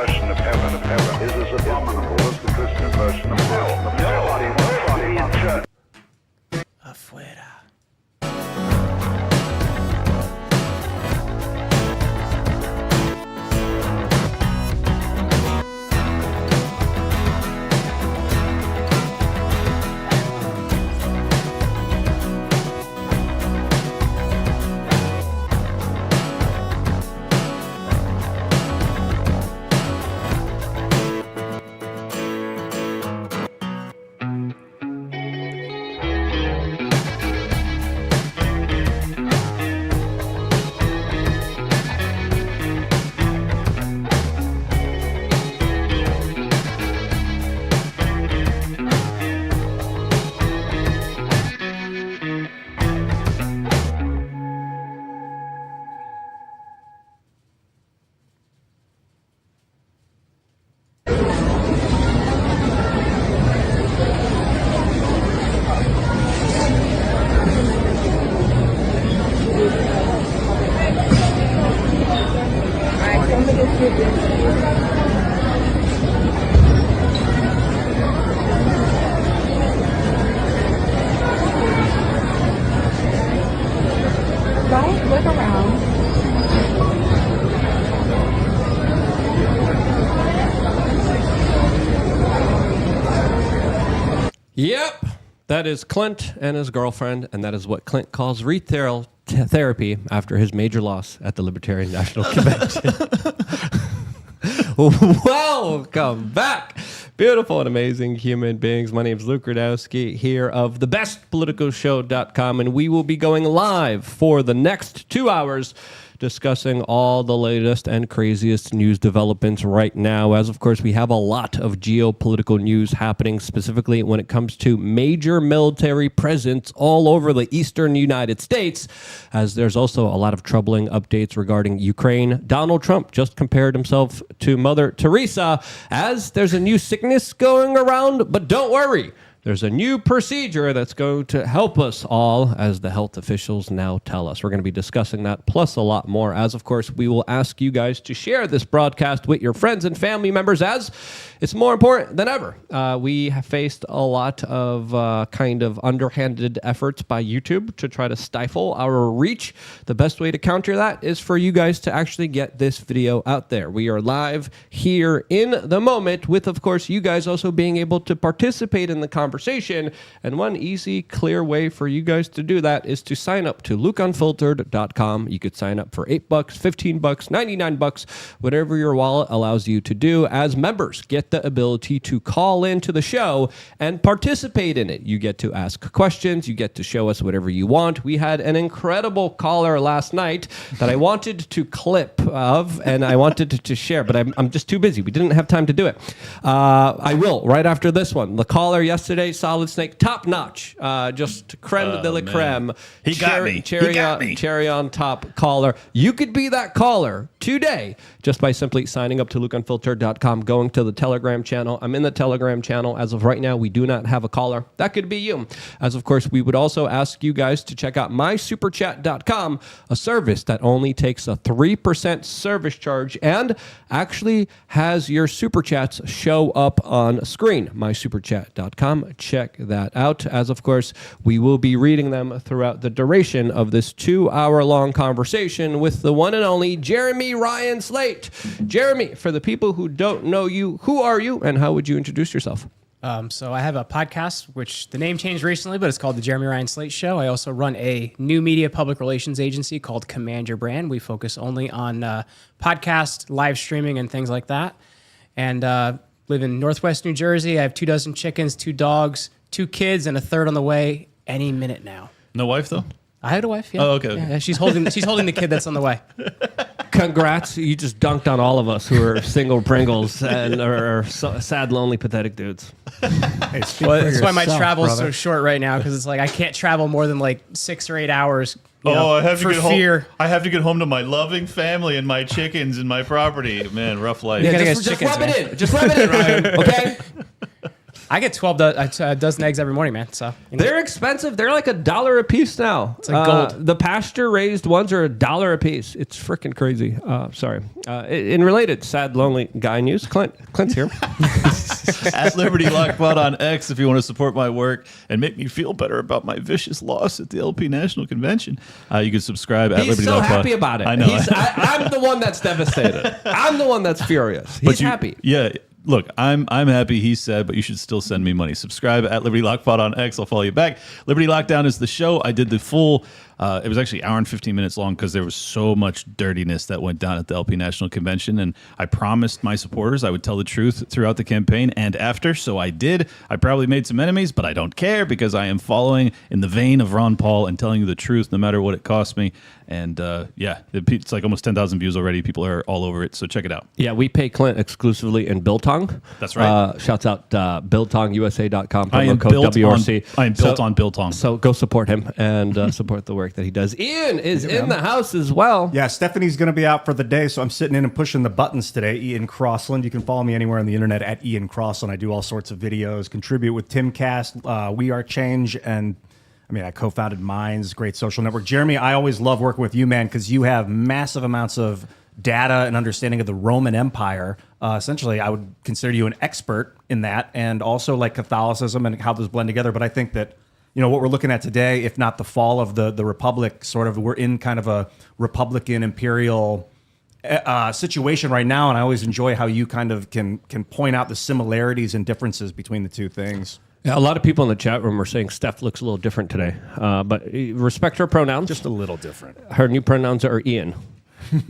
version of heaven is as abominable as the Christian version of hell. Nobody in church. Afuera. Don't look around. Yep, that is Clint and his girlfriend, and that is what Clint calls retail therapy after his major loss at the Libertarian National Convention. Welcome back, beautiful and amazing human beings. My name is Luke Radowski here of thebestpoliticalshow.com, and we will be going live for the next 2 hours discussing all the latest and craziest news developments right now, as of course we have a lot of geopolitical news happening, specifically when it comes to major military presence all over the eastern United States, as there's also a lot of troubling updates regarding Ukraine. Donald Trump just compared himself to Mother Teresa, as there's a new sickness going around, but don't worry. There's a new procedure that's going to help us all, as the health officials now tell us. We're going to be discussing that, plus a lot more, as, of course, we will ask you guys to share this broadcast with your friends and family members, as it's more important than ever. We have faced a lot of kind of underhanded efforts by YouTube to try to stifle our reach. The best way to counter that is for you guys to actually get this video out there. We are live here in the moment with, of course, you guys also being able to participate in the conversation. And one easy, clear way for you guys to do that is to sign up to lukeunfiltered.com. You could sign up for $8, $15, $99, whatever your wallet allows you to do. As members, get the ability to call into the show and participate in it. You get to ask questions. You get to show us whatever you want. We had an incredible caller last night that I wanted to clip of and I wanted to share, but I'm just too busy. We didn't have time to do it. I will right after this one. The caller yesterday, Solid Snake, top notch, just creme de la creme. He got me. Cherry on top caller. You could be that caller today just by simply signing up to lukeunfiltered.com, going to the Telegram channel. I'm in the Telegram channel. As of right now, we do not have a caller. That could be you. As of course, we would also ask you guys to check out mysuperchat.com, a service that only takes a 3% service charge and actually has your super chats show up on screen. Mysuperchat.com. Check that out, as of course we will be reading them throughout the duration of this 2-hour-long conversation with the one and only Jeremy Ryan Slate. Jeremy, for the people who don't know you, who are you and how would you introduce yourself? So I have a podcast, which the name changed recently, but it's called The Jeremy Ryan Slate Show. I also run a new media public relations agency called Command Your Brand. We focus only on podcast, live streaming, and things like that. And live in Northwest New Jersey. I have 24 chickens, 2 dogs, 2 kids, and a third on the way any minute now. No wife, though? I had a wife, yeah. Oh, okay. Yeah, she's holding the kid that's on the way. Congrats. You just dunked on all of us who are single Pringles and are sad, lonely, pathetic dudes. Hey, that's why my travel's so short right now, because it's like I can't travel more than like 6 or 8 hours. I have to for get fear. home. I have to get home to my loving family and my chickens and my property. Man, rough life. Yeah, Just rub it in. Just rub it in, Ryan. Okay? I get 12 a dozen eggs every morning, man. So They're expensive. They're like $1 a piece now. It's like gold. The pasture-raised ones are $1 a piece. It's freaking crazy. Sorry. In related sad, lonely guy news, Clint's here. At Liberty Lockpod on X if you want to support my work and make me feel better about my vicious loss at the LP National Convention. You can subscribe at He's Liberty so Lockpod. happy about it. I know. I'm the one that's devastated. I'm the one that's furious. He's happy. Yeah. Look, I'm happy, he said, but you should still send me money. Subscribe at Liberty Lockpod on X. I'll follow you back. Liberty Lockdown is the show. I did the full, it was actually an hour and 15 minutes long because there was so much dirtiness that went down at the LP National Convention. And I promised my supporters I would tell the truth throughout the campaign and after. So I did. I probably made some enemies, but I don't care because I am following in the vein of Ron Paul and telling you the truth no matter what it costs me. And it's like almost 10,000 views already. People are all over it. So check it out. Yeah, we pay Clint exclusively in Biltong. That's right. Shouts out BiltongUSA.com. I am Promo code built WRC. on. I am built on Biltong. So go support him and support the work that he does. Ian is in the house as well. Yeah, Stephanie's going to be out for the day, so I'm sitting in and pushing the buttons today. Ian Crossland. You can follow me anywhere on the internet at Ian Crossland. I do all sorts of videos, contribute with Timcast, We Are Change, and I co-founded Minds, great social network. Jeremy, I always love working with you, man, because you have massive amounts of data and understanding of the Roman Empire. Essentially, I would consider you an expert in that, and also like Catholicism and how those blend together. But I think that what we're looking at today, if not the fall of the Republic, sort of we're in kind of a Republican imperial situation right now, and I always enjoy how you kind of can point out the similarities and differences between the two things. Yeah, a lot of people in the chat room are saying Steph looks a little different today, but respect her pronouns. Just a little different. Her new pronouns are Ian.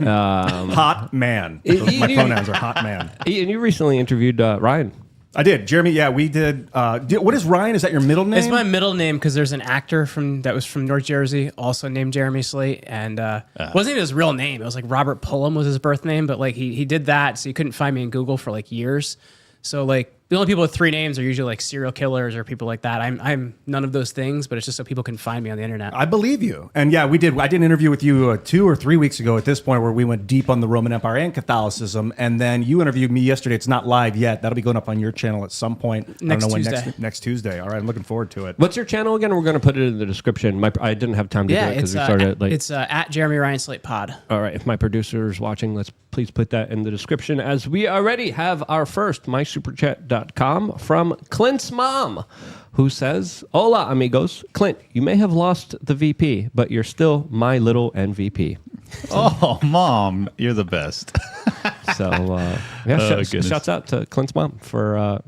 Hot man. My pronouns are hot man. Ian, you recently interviewed Ryan. I did. Jeremy, yeah, we did. What is Ryan? Is that your middle name? It's my middle name because there's an actor that was from North Jersey, also named Jeremy Slate, and wasn't even his real name. It was like Robert Pullum was his birth name, but like he did that, so you couldn't find me in Google for like years. So like the only people with three names are usually like serial killers or people like that. I'm none of those things, but it's just so people can find me on the internet. I believe you. And yeah, we did. I did an interview with you 2 or 3 weeks ago at this point where we went deep on the Roman Empire and Catholicism. And then you interviewed me yesterday. It's not live yet. That'll be going up on your channel at some point. Next I don't know Tuesday. when. Next Tuesday. All right. I'm looking forward to it. What's your channel again? We're going to put it in the description. I didn't have time to do it because we started late. It's at Jeremy Ryan Slate Pod. All right. If my producer is watching, let's please put that in the description as we already have our first mysuperchat.com from Clint's mom, who says, "Hola, amigos. Clint, you may have lost the VP, but you're still my little MVP." Oh, Mom, you're the best. So, shouts out to Clint's mom for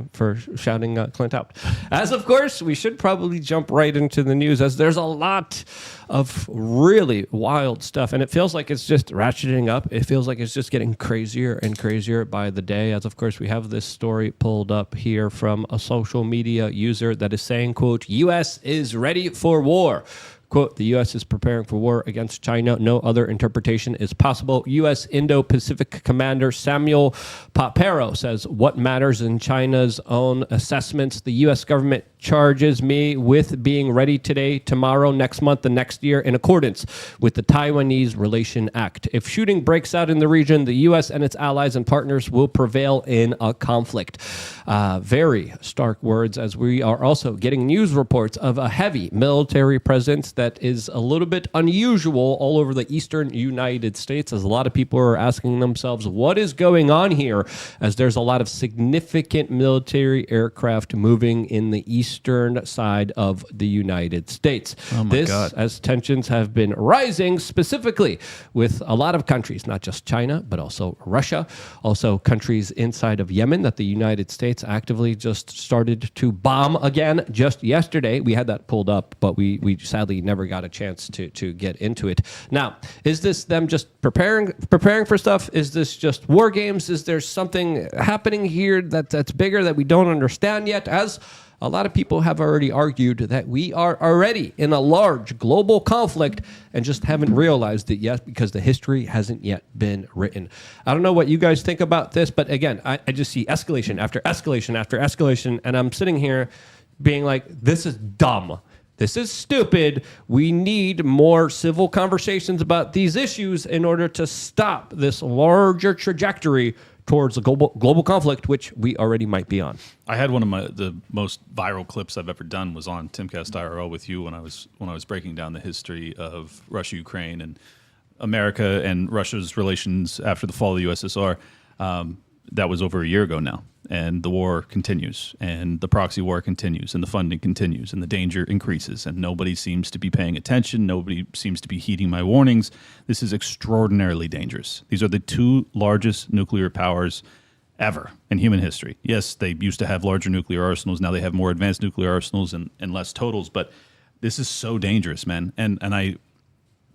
shouting Clint out. As of course, we should probably jump right into the news, as there's a lot of really wild stuff, and it feels like it's just ratcheting up. It feels like it's just getting crazier and crazier by the day. As of course, we have this story pulled up here from a social media user that is saying, quote, "U.S. is ready for war." Quote, "The U.S. is preparing for war against China. No other interpretation is possible." U.S. Indo-Pacific Commander Samuel Papero says, "What matters in China's own assessments? The U.S. government charges me with being ready today, tomorrow, next month, and next year in accordance with the Taiwanese Relation Act. If shooting breaks out in the region, the U.S. and its allies and partners will prevail in a conflict." Very stark words, as we are also getting news reports of a heavy military presence that is a little bit unusual all over the eastern United States, as a lot of people are asking themselves, what is going on here, as there's a lot of significant military aircraft moving in the eastern side of the United States. Oh my God. As tensions have been rising, specifically with a lot of countries, not just China, but also Russia, also countries inside of Yemen that the United States actively just started to bomb again just yesterday. We had that pulled up, but we sadly never got a chance to get into it. Now, is this them just preparing for stuff? Is this just war games? Is there something happening here that's bigger that we don't understand yet? As a lot of people have already argued that we are already in a large global conflict and just haven't realized it yet because the history hasn't yet been written. I don't know what you guys think about this, but again, I just see escalation after escalation after escalation, and I'm sitting here being like, this is dumb. This is stupid. We need more civil conversations about these issues in order to stop this larger trajectory towards a global conflict, which we already might be on. I had one of the most viral clips I've ever done was on Timcast IRL with you when I was breaking down the history of Russia, Ukraine, and America and Russia's relations after the fall of the USSR. That was over a year ago now, and the war continues, and the proxy war continues, and the funding continues, and the danger increases, and nobody seems to be paying attention. Nobody seems to be heeding my warnings. This is extraordinarily dangerous. These are the two largest nuclear powers ever in human history. Yes, they used to have larger nuclear arsenals. Now they have more advanced nuclear arsenals and less totals, but this is so dangerous, man.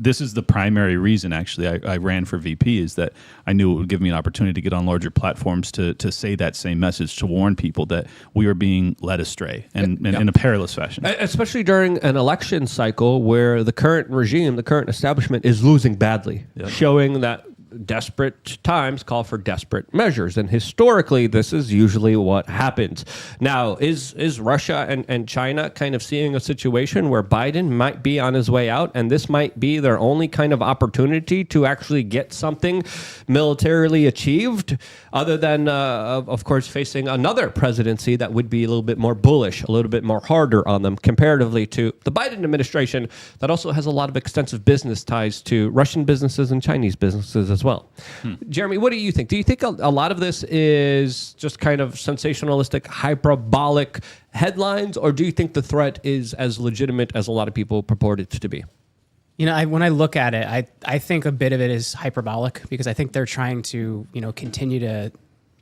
This is the primary reason, actually, I ran for VP, is that I knew it would give me an opportunity to get on larger platforms to say that same message, to warn people that we are being led astray and in a perilous fashion. Especially during an election cycle where the current regime, the current establishment is losing badly, showing that desperate times call for desperate measures. And historically, this is usually what happens. Now, is Russia and China kind of seeing a situation where Biden might be on his way out, and this might be their only kind of opportunity to actually get something militarily achieved, other than, of course, facing another presidency that would be a little bit more bullish, a little bit more harder on them comparatively to the Biden administration that also has a lot of extensive business ties to Russian businesses and Chinese businesses as well. Jeremy, what do you think? Do you think a lot of this is just kind of sensationalistic, hyperbolic headlines, or do you think the threat is as legitimate as a lot of people purport it to be? You know, when I look at it, I think a bit of it is hyperbolic because I think they're trying to, continue to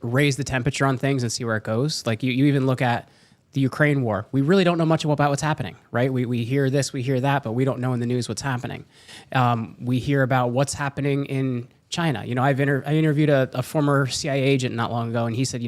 raise the temperature on things and see where it goes. Like you even look at the Ukraine war. We really don't know much about what's happening, right? We hear this, we hear that, but we don't know in the news what's happening. We hear about what's happening in China. I interviewed a former CIA agent not long ago, and he said,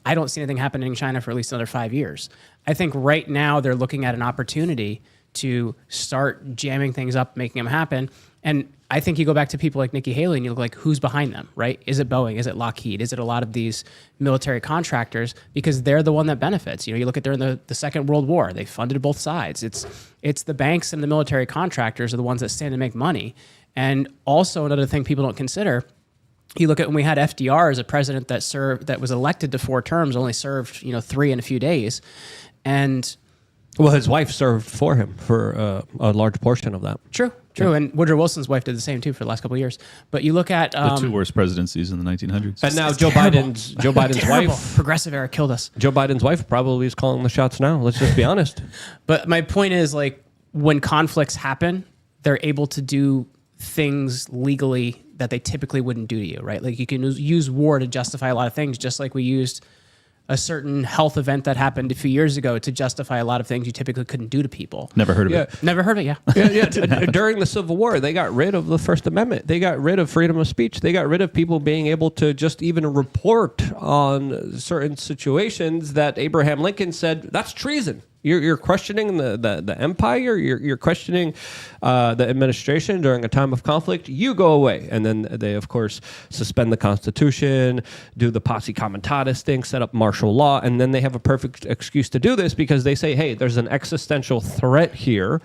I don't see anything happening in China for at least another 5 years. I think right now they're looking at an opportunity to start jamming things up, making them happen. And I think you go back to people like Nikki Haley and you look like, who's behind them, right? Is it Boeing? Is it Lockheed? Is it a lot of these military contractors? Because they're the one that benefits. You look at during the Second World War, they funded both sides. It's the banks and the military contractors are the ones that stand to make money. And also another thing people don't consider, you look at when we had FDR as a president that was elected to 4 terms, only served 3 in a few days, and well, his wife served for him for a large portion of that. True. Yeah. And Woodrow Wilson's wife did the same too for the last couple of years. But you look at the 2 worst presidencies in the 1900s, and now Joe Biden's wife, progressive era, killed us. Joe Biden's wife probably is calling the shots now. Let's just be honest. But my point is, like, when conflicts happen, they're able to do things legally that they typically wouldn't do to you, right? Like you can use war to justify a lot of things, just like we used a certain health event that happened a few years ago to justify a lot of things you typically couldn't do to people. Never heard of it. Never heard of it, yeah. During the Civil War, they got rid of the First Amendment. They got rid of freedom of speech. They got rid of people being able to just even report on certain situations that Abraham Lincoln said, that's treason. You're questioning the empire. You're questioning the administration during a time of conflict. You go away. And then they, of course, suspend the Constitution, do the posse comitatus thing, set up martial law. And then they have a perfect excuse to do this because they say, hey, there's an existential threat here.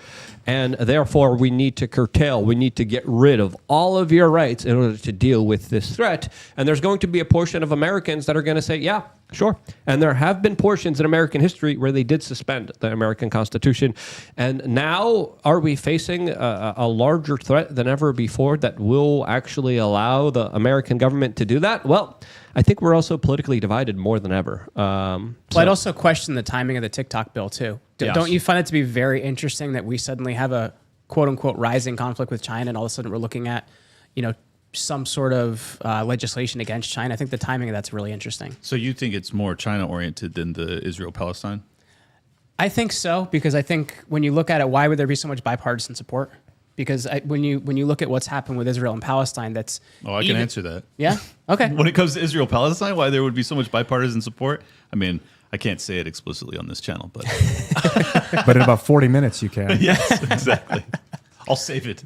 And therefore, we need to curtail. We need to get rid of all of your rights in order to deal with this threat. And there's going to be a portion of Americans that are going to say, yeah, sure. And there have been portions in American history where they did suspend the American Constitution. And now are we facing a larger threat than ever before that will actually allow the American government to do that? Well, I think we're also politically divided more than ever. I'd also question the timing of the TikTok bill, too. Yes. Don't you find it to be very interesting that we suddenly have a quote-unquote rising conflict with China and all of a sudden we're looking at, some sort of legislation against China? I think the timing of that's really interesting. So you think it's more China-oriented than the Israel-Palestine? I think so, because I think when you look at it, why would there be so much bipartisan support? Because when you look at what's happened with Israel and Palestine, that's... Oh, I can answer that. Yeah? Okay. When it comes to Israel-Palestine, why there would be so much bipartisan support? I mean, I can't say it explicitly on this channel, but... But in about 40 minutes you can. Yes, exactly. I'll save it.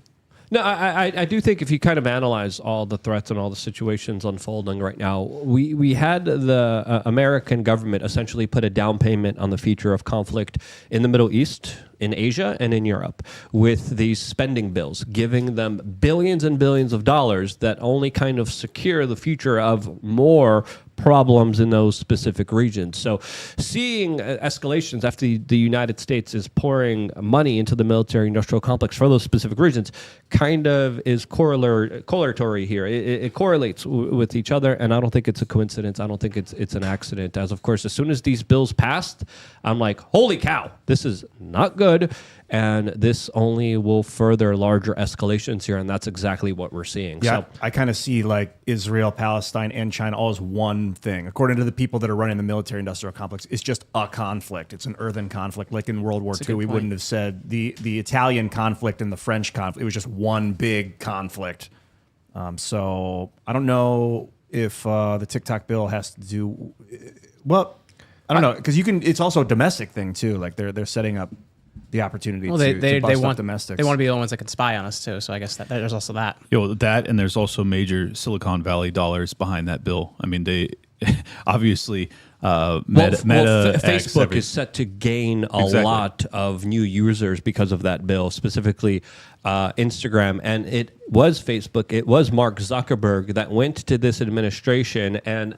No, I do think if you kind of analyze all the threats and all the situations unfolding right now, we had the American government essentially put a down payment on the future of conflict in the Middle East, in Asia, and in Europe with these spending bills, giving them billions and billions of dollars that only kind of secure the future of more problems in those specific regions. So seeing escalations after the United States is pouring money into the military-industrial complex for those specific regions kind of is correlatory here. It correlates with each other, and I don't think it's a coincidence. I don't think it's an accident. As of course, as soon as these bills passed, I'm like, holy cow, this is not good, and this only will further larger escalations here, and that's exactly what we're seeing. Yeah, So I kind of see like Israel, Palestine, and China all as one thing. According to the people that are running the military-industrial complex, it's just a conflict. It's an earthen conflict. Like in World War II, we wouldn't have said the Italian conflict and the French conflict. It was just one big conflict. So I don't know if the TikTok bill has to do well. I don't know, because you can. It's also a domestic thing too. Like they're setting up the opportunity to bust up domestics. They want to be the ones that can spy on us too. So I guess that there's also that. That, and there's also major Silicon Valley dollars behind that bill. I mean, they obviously Meta, Facebook X, is set to gain a lot of new users because of that bill, specifically Instagram. And it was Facebook, it was Mark Zuckerberg that went to this administration and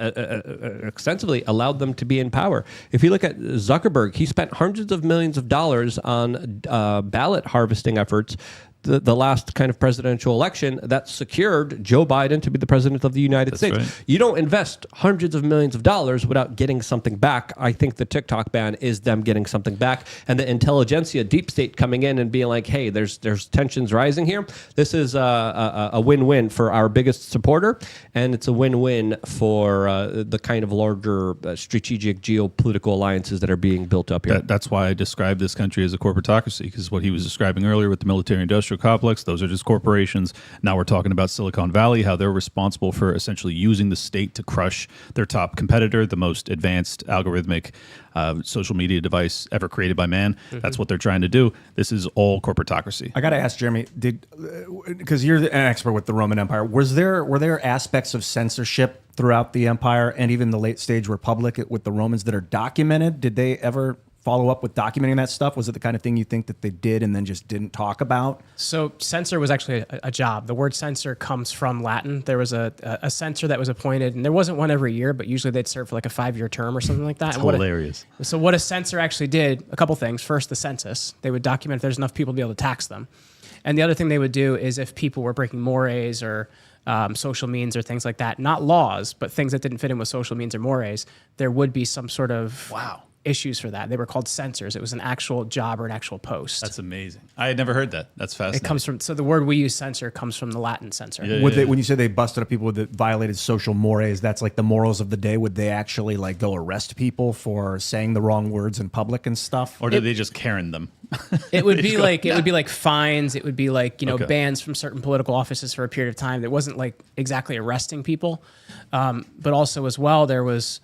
extensively allowed them to be in power. If you look at Zuckerberg, he spent hundreds of millions of dollars on ballot harvesting efforts the last kind of presidential election that secured Joe Biden to be the president of the United States. Right. You don't invest hundreds of millions of dollars without getting something back. I think the TikTok ban is them getting something back, and the intelligentsia deep state coming in and being like, hey, there's tensions rising here. This is a win-win for our biggest supporter, and it's a win-win for the kind of larger strategic geopolitical alliances that are being built up here. That's why I described this country as a corporatocracy, because what he was describing earlier with the military-industrial complex, those are just corporations. Now we're talking about Silicon Valley, how they're responsible for essentially using the state to crush their top competitor, the most advanced algorithmic social media device ever created by man. That's what they're trying to do. This is all corporatocracy. I got to ask Jeremy, because you're an expert with the Roman Empire, were there aspects of censorship throughout the empire and even the late stage republic with the Romans that are documented? Did they ever follow up with documenting that stuff? Was it the kind of thing you think that they did and then just didn't talk about? So censor was actually a job. The word censor comes from Latin. There was a censor that was appointed, and there wasn't one every year, but usually they'd serve for like a 5-year term or something like that. It's hilarious. So what a censor actually did, a couple things. First, the census. They would document if there's enough people to be able to tax them. And the other thing they would do is if people were breaking mores or social means or things like that, not laws, but things that didn't fit in with social means or mores, there would be some sort of issues for that. They were called censors. It was an actual job or an actual post. That's amazing. I had never heard that. That's fascinating. It comes from, so the word we use, censor, comes from the Latin censor. When you say they busted up people that violated social mores, that's like the morals of the day. Would they actually like go arrest people for saying the wrong words in public and stuff? Or did they just Karen them? It would be like fines. It would be like, bans from certain political offices for a period of time. It wasn't like exactly arresting people. But also as well, there was,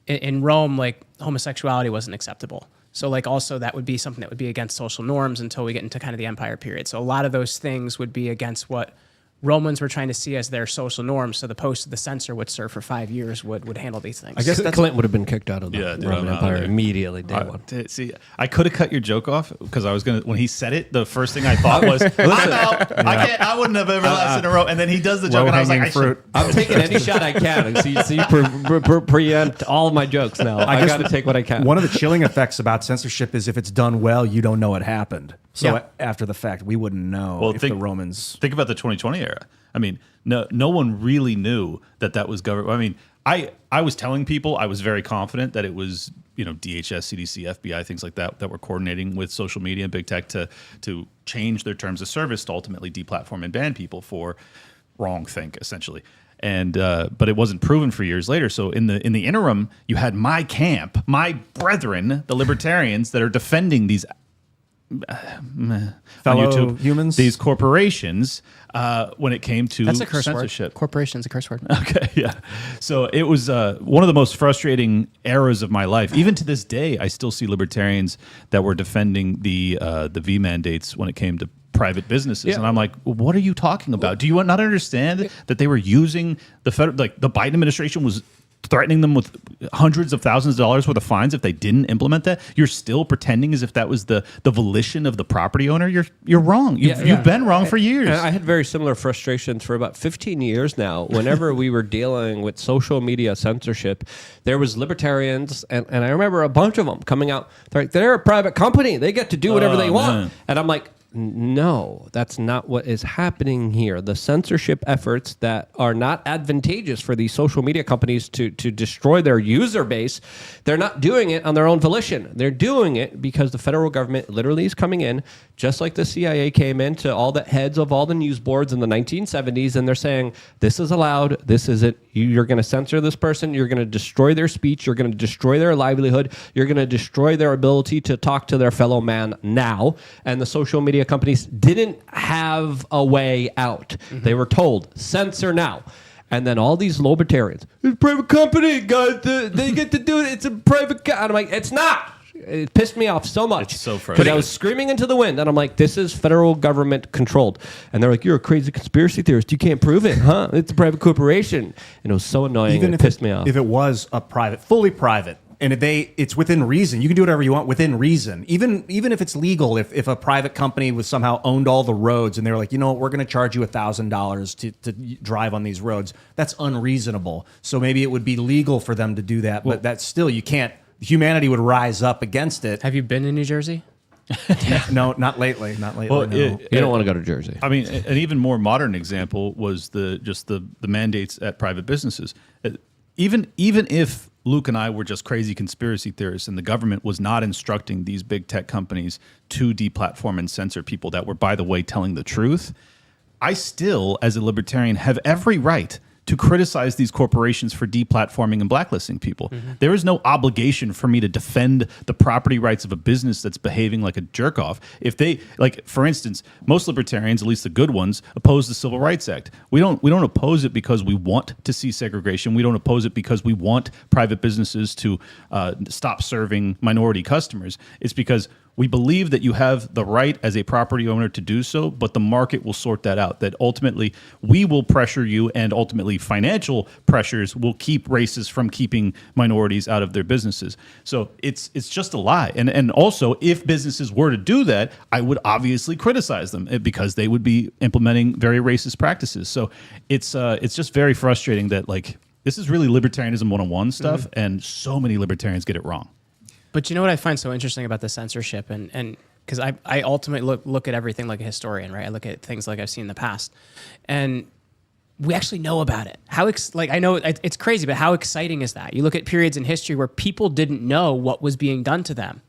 in Rome, like homosexuality wasn't acceptable. So like also that would be something that would be against social norms until we get into kind of the empire period. So a lot of those things would be against what Romans were trying to see as their social norms. So the post of the censor would serve for 5 years would handle these things. I guess Clinton would have been kicked out of the Roman Empire immediately. Day one. See, I could have cut your joke off because I was gonna. When he said it, the first thing I thought was, "I'm out. I wouldn't have ever lasted in a row." And then he does the joke, and I was like, I'm taking any shot I can. So you preempt all of my jokes now. I got to take what I can. One of the chilling effects about censorship is if it's done well, you don't know it happened. So after the fact, we wouldn't know if the Romans. Think about the 2020 era. I mean, no one really knew that was government. I mean, I was telling people I was very confident that it was DHS, CDC, FBI, things like that were coordinating with social media and big tech to change their terms of service to ultimately deplatform and ban people for wrongthink, essentially. And but it wasn't proven for years later. So in the interim, you had my camp, my brethren, the libertarians that are defending these fellow humans, these corporations, when it came to That's a curse censorship. Word. Corporation's a curse word. Okay, yeah. So it was one of the most frustrating eras of my life. Even to this day, I still see libertarians that were defending the V mandates when it came to private businesses. Yeah. And I'm like, what are you talking about? Do you not understand that they were using the federal, like the Biden administration was threatening them with hundreds of thousands of dollars worth of fines if they didn't implement that? You're still pretending as if that was the volition of the property owner. You're wrong. You've been wrong for years. And I had very similar frustrations for about 15 years now. Whenever we were dealing with social media censorship, there was libertarians, and I remember a bunch of them coming out. They're like, they're a private company. They get to do whatever they want. Man. And I'm like, no, that's not what is happening here. The censorship efforts that are not advantageous for these social media companies to destroy their user base, they're not doing it on their own volition. They're doing it because the federal government literally is coming in, just like the CIA came in to all the heads of all the news boards in the 1970s, and they're saying, this is allowed, this isn't. You're going to censor this person, you're going to destroy their speech, you're going to destroy their livelihood, you're going to destroy their ability to talk to their fellow man now. And the social media companies didn't have a way out. They were told, censor now. And then all these libertarians, it's a private company, guys, they get to do it, it's a private company. I'm like, it's not. It pissed me off so much. It's so Because frustrating. I was screaming into the wind, and I'm like, this is federal government controlled. And they're like, you're a crazy conspiracy theorist. You can't prove it, huh? It's a private corporation. And it was so annoying, and it pissed me off. If it was a private, fully private, and it's within reason, you can do whatever you want within reason. Even if it's legal, if a private company was somehow owned all the roads and they were like, you know what, we're going to charge you $1,000 to drive on these roads, that's unreasonable. So maybe it would be legal for them to do that, but that's still, you can't. Humanity would rise up against it. Have you been to New Jersey? No, not lately. Not lately. Well, no. You don't want to go to Jersey. I mean, an even more modern example was the mandates at private businesses. Even if Luke and I were just crazy conspiracy theorists and the government was not instructing these big tech companies to deplatform and censor people that were, by the way, telling the truth, I still, as a libertarian, have every right to criticize these corporations for deplatforming and blacklisting people. There is no obligation for me to defend the property rights of a business that's behaving like a jerk off. If they, like, for instance, most libertarians, at least the good ones, oppose the Civil Rights Act. We don't oppose it because we want to see segregation. We don't oppose it because we want private businesses to stop serving minority customers. It's because we believe that you have the right as a property owner to do so, but the market will sort that out. That ultimately we will pressure you, and ultimately financial pressures will keep racists from keeping minorities out of their businesses. So it's just a lie. And also, if businesses were to do that, I would obviously criticize them because they would be implementing very racist practices. So it's just very frustrating that, like, this is really libertarianism 101 stuff, and so many libertarians get it wrong. But you know what I find so interesting about the censorship, and because I ultimately look at everything like a historian, right? I look at things like I've seen in the past, and we actually know about it. I know it's crazy, but how exciting is that? You look at periods in history where people didn't know what was being done to them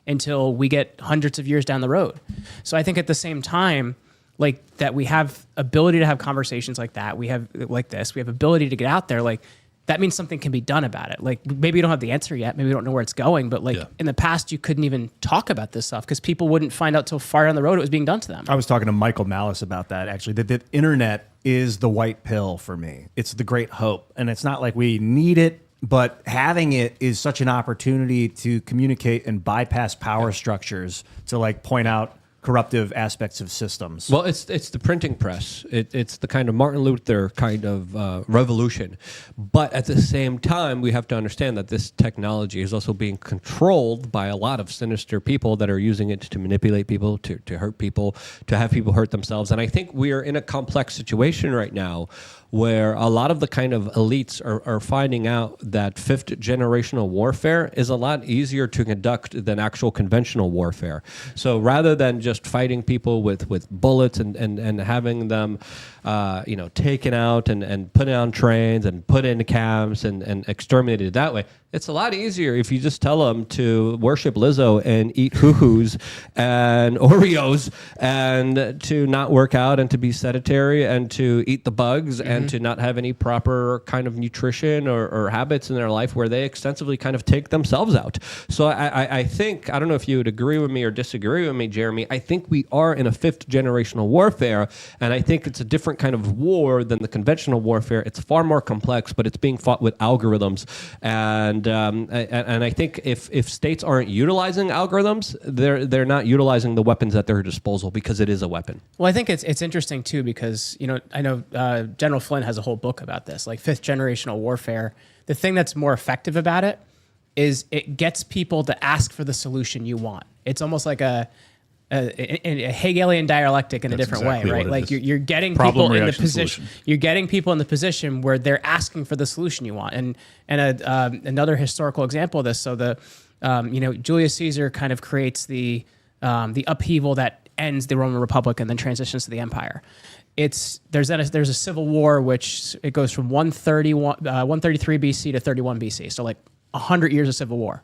until we get hundreds of years down the road. So I think at the same time, like that, we have ability to have conversations like that. We have like this. We have ability to get out there, like. That means something can be done about it. Like, maybe you don't have the answer yet. Maybe you don't know where it's going. But like in the past, you couldn't even talk about this stuff because people wouldn't find out till far down the road it was being done to them. I was talking to Michael Malice about that, actually. The internet is the white pill for me. It's the great hope. And it's not like we need it, but having it is such an opportunity to communicate and bypass power structures to, like, point out corruptive aspects of systems. Well, it's the printing press. It's the kind of Martin Luther kind of revolution. But at the same time, we have to understand that this technology is also being controlled by a lot of sinister people that are using it to manipulate people, to hurt people, to have people hurt themselves. And I think we are in a complex situation right now where a lot of the kind of elites are finding out that fifth generational warfare is a lot easier to conduct than actual conventional warfare. So rather than just fighting people with bullets and having them taken out and put on trains and put in camps and exterminated that way, it's a lot easier if you just tell them to worship Lizzo and eat hoo-hoos and Oreos and to not work out and to be sedentary and to eat the bugs and to not have any proper kind of nutrition or habits in their life where they extensively kind of take themselves out. So I think, I don't know if you would agree with me or disagree with me, Jeremy, I think we are in a fifth generational warfare, and I think it's a different kind of war than the conventional warfare. It's far more complex, but it's being fought with algorithms. And I think if states aren't utilizing algorithms, they're not utilizing the weapons at their disposal because it is a weapon. Well, I think it's interesting too because I know General Flynn has a whole book about this, like fifth generational warfare. The thing that's more effective about it is it gets people to ask for the solution you want. It's almost like a Hegelian dialectic in a different exactly way, right? what it Like is. you're getting Problem, people in the reaction, position. solution. You're getting people in the position where they're asking for the solution you want. And another historical example of this. So Julius Caesar kind of creates the upheaval that ends the Roman Republic and then transitions to the empire. There's a civil war which it goes from 133 BC to 31 BC. So like 100 years of civil war.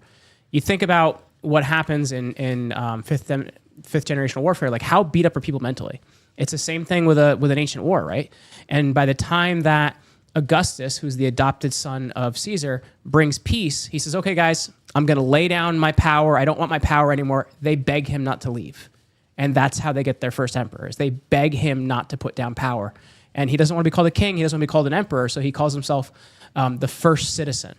You think about what happens in fifth generational warfare, like how beat up are people mentally? It's the same thing with an ancient war, right? And by the time that Augustus, who's the adopted son of Caesar, brings peace, he says, okay, guys, I'm going to lay down my power. I don't want my power anymore. They beg him not to leave. And that's how they get their first emperors. They beg him not to put down power. And he doesn't want to be called a king. He doesn't want to be called an emperor. So he calls himself the first citizen.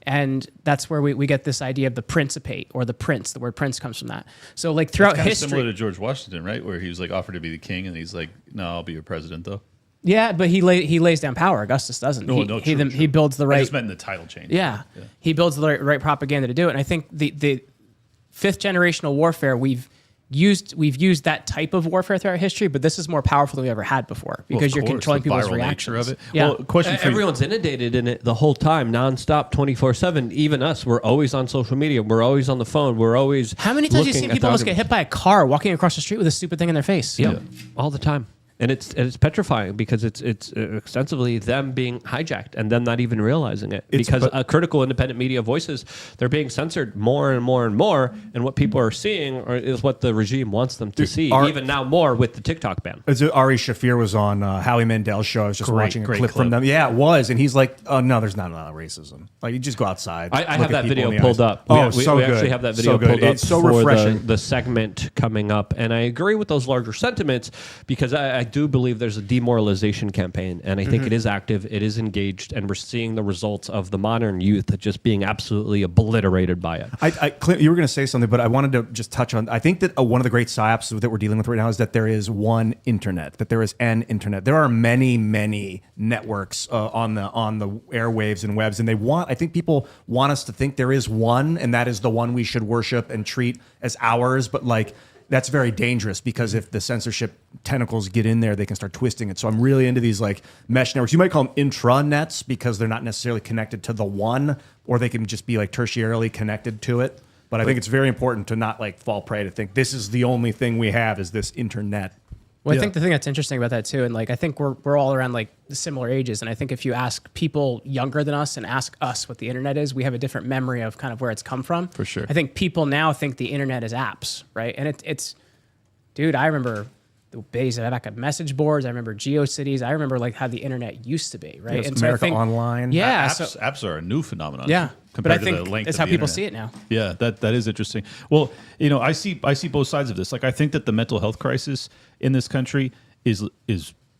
And that's where we get this idea of the principate or the prince. The word prince comes from that. So like throughout Kind of history. similar to George Washington, right? Where he was like offered to be the king, and he's like, "No, I'll be your president, though." Yeah, but he lays down power. Augustus doesn't. He builds the right. I just meant in the title change. Yeah. He builds the right propaganda to do it. And I think the fifth generational warfare we've used that type of warfare throughout history, but this is more powerful than we ever had before because you're controlling the people's viral nature reactions. of it. Yeah. Well, question for you. Everyone's inundated in it the whole time, nonstop, 24/7. Even us, we're always on social media. We're always on the phone. We're always How many times have you looking seen at people the almost get hit by a car walking across the street with a stupid thing in their face? Yeah, all the time. And it's petrifying because it's extensively them being hijacked and them not even realizing it. Because critical independent media voices, they're being censored more and more and more. And what people are seeing is what the regime wants them to see, even now more with the TikTok ban. Ari Shaffir was on Howie Mandel's show. I was just watching a clip from them. Yeah, it was. And he's like, oh, no, there's not a lot of racism. Like, you just go outside. I have that video pulled up. We actually have that video pulled up it's so for refreshing. the segment coming up. And I agree with those larger sentiments because I do believe there's a demoralization campaign. And I think it is active, it is engaged, and we're seeing the results of the modern youth just being absolutely obliterated by it. Clint, you were going to say something, but I wanted to just touch on, I think that one of the great psyops that we're dealing with right now is that there is one internet, that there is an internet. There are many, many networks on the airwaves and webs, and I think people want us to think there is one, and that is the one we should worship and treat as ours, but like, that's very dangerous because if the censorship tentacles get in there, they can start twisting it. So I'm really into these like mesh networks. You might call them intranets because they're not necessarily connected to the one, or they can just be like tertiarily connected to it. But I think it's very important to not like fall prey to think this is the only thing we have is this internet. Well, I think the thing that's interesting about that too, and like I think we're all around like similar ages, and I think if you ask people younger than us and ask us what the internet is, we have a different memory of kind of where it's come from. For sure. I think people now think the internet is apps, right? And it's dude, I remember the days back of message boards. I remember GeoCities. I remember like how the internet used to be, right? Yes, and America so I think, Online. Yeah, Apps are a new phenomenon. Yeah, but I compared to think the length it's of how the people internet. see it now. Yeah, that is interesting. Well, I see both sides of this. Like, I think that the mental health crisis in this country is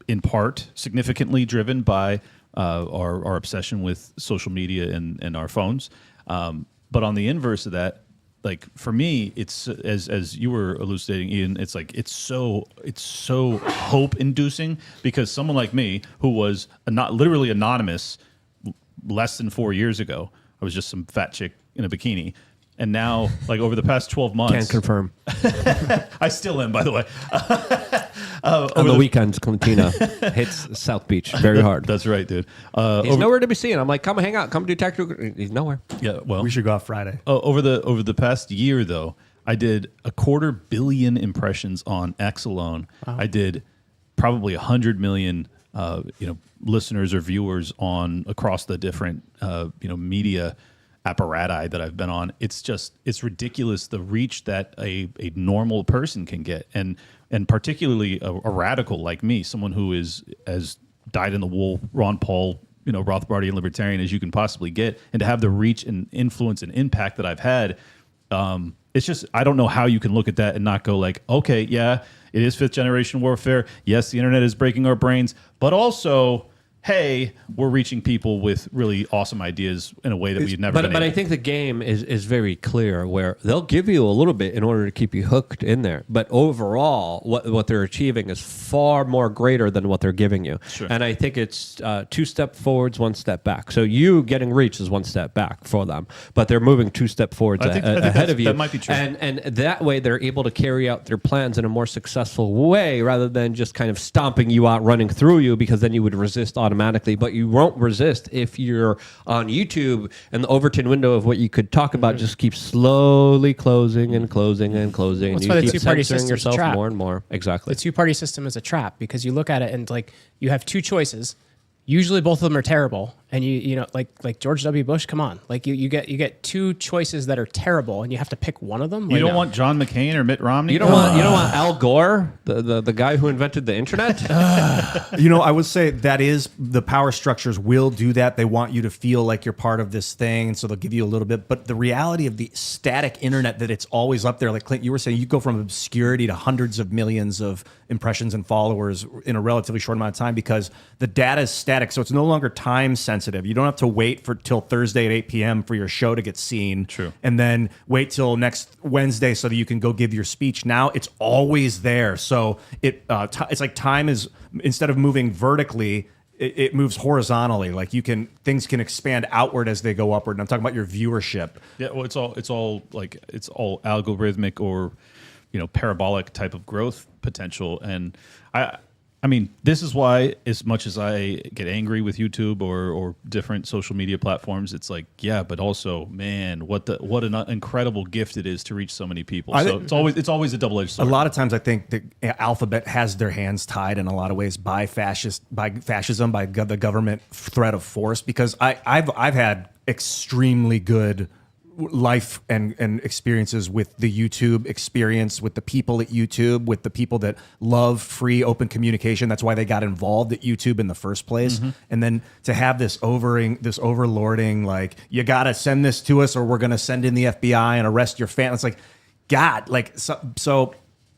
in part significantly driven by our obsession with social media and our phones. But on the inverse of that, like for me, it's as you were elucidating, Ian. It's like it's so hope inducing because someone like me who was not literally anonymous less than 4 years ago, I was just some fat chick in a bikini. And now, like over the past 12 months, Can't confirm. I still am, by the way. On the weekends, Clintina hits South Beach very hard. That's right, dude. He's nowhere to be seen. I'm like, come hang out, come do tactical. He's nowhere. Yeah, well, We should go out Friday. over the past year, though, I did 250 million impressions on X alone. Wow. I did probably 100 million, listeners or viewers on across the different, media apparati that I've been on. It's ridiculous the reach that a normal person can get, and particularly a radical like me, someone who is as dyed in the wool Ron Paul, Rothbardian libertarian as you can possibly get, and to have the reach and influence and impact that I've had, it's just, I don't know how you can look at that and not go like, okay, yeah, it is fifth generation warfare. Yes, the internet is breaking our brains, but also, hey, we're reaching people with really awesome ideas in a way that we've never been But able. I think the game is very clear where they'll give you a little bit in order to keep you hooked in there. But overall, what they're achieving is far more greater than what they're giving you. Sure. And I think it's 2 step forwards, 1 step back. So you getting reach is 1 step back for them, but they're moving 2 step forwards I think ahead of you. that might be true. And that way they're able to carry out their plans in a more successful way rather than just kind of stomping you out, running through you, because then you would resist automatically. But you won't resist if you're on YouTube and the Overton window of what you could talk about just keeps slowly closing and closing and closing. That's And why you the keep two-party censoring system's a yourself trap. more and more. Exactly. The two-party system is a trap because you look at it and like you have 2 choices. Usually both of them are terrible, and you know like George W. Bush. Come on, like you get 2 choices that are terrible, and you have to pick one of them. You Like, don't want John McCain or Mitt Romney? You don't want Al Gore, the guy who invented the internet. I would say that is the power structures will do that. They want you to feel like you're part of this thing, and so they'll give you a little bit. But the reality of the static internet, that it's always up there, like Clint, you were saying, you go from obscurity to hundreds of millions of impressions and followers in a relatively short amount of time because the data is static, so it's no longer time sensitive. You don't have to wait till Thursday at 8 p.m. for your show to get seen. True. And then wait till next Wednesday so that you can go give your speech. Now it's always there. So it's like time is, instead of moving vertically, it moves horizontally. Like things can expand outward as they go upward. And I'm talking about your viewership. Yeah, well, it's all algorithmic or parabolic type of growth potential. And I mean, this is why, as much as I get angry with YouTube or different social media platforms, it's like, yeah, but also, man, what an incredible gift it is to reach so many people. So it's always a double-edged sword. A lot of times, I think the Alphabet has their hands tied in a lot of ways by fascism, by the government threat of force. Because I've had extremely good life and experiences with the YouTube experience, with the people at YouTube, with the people that love free open communication. That's why they got involved at YouTube in the first place. Mm-hmm. And then to have this overlording, like, you got to send this to us or we're going to send in the FBI and arrest your family. It's like, God, like, so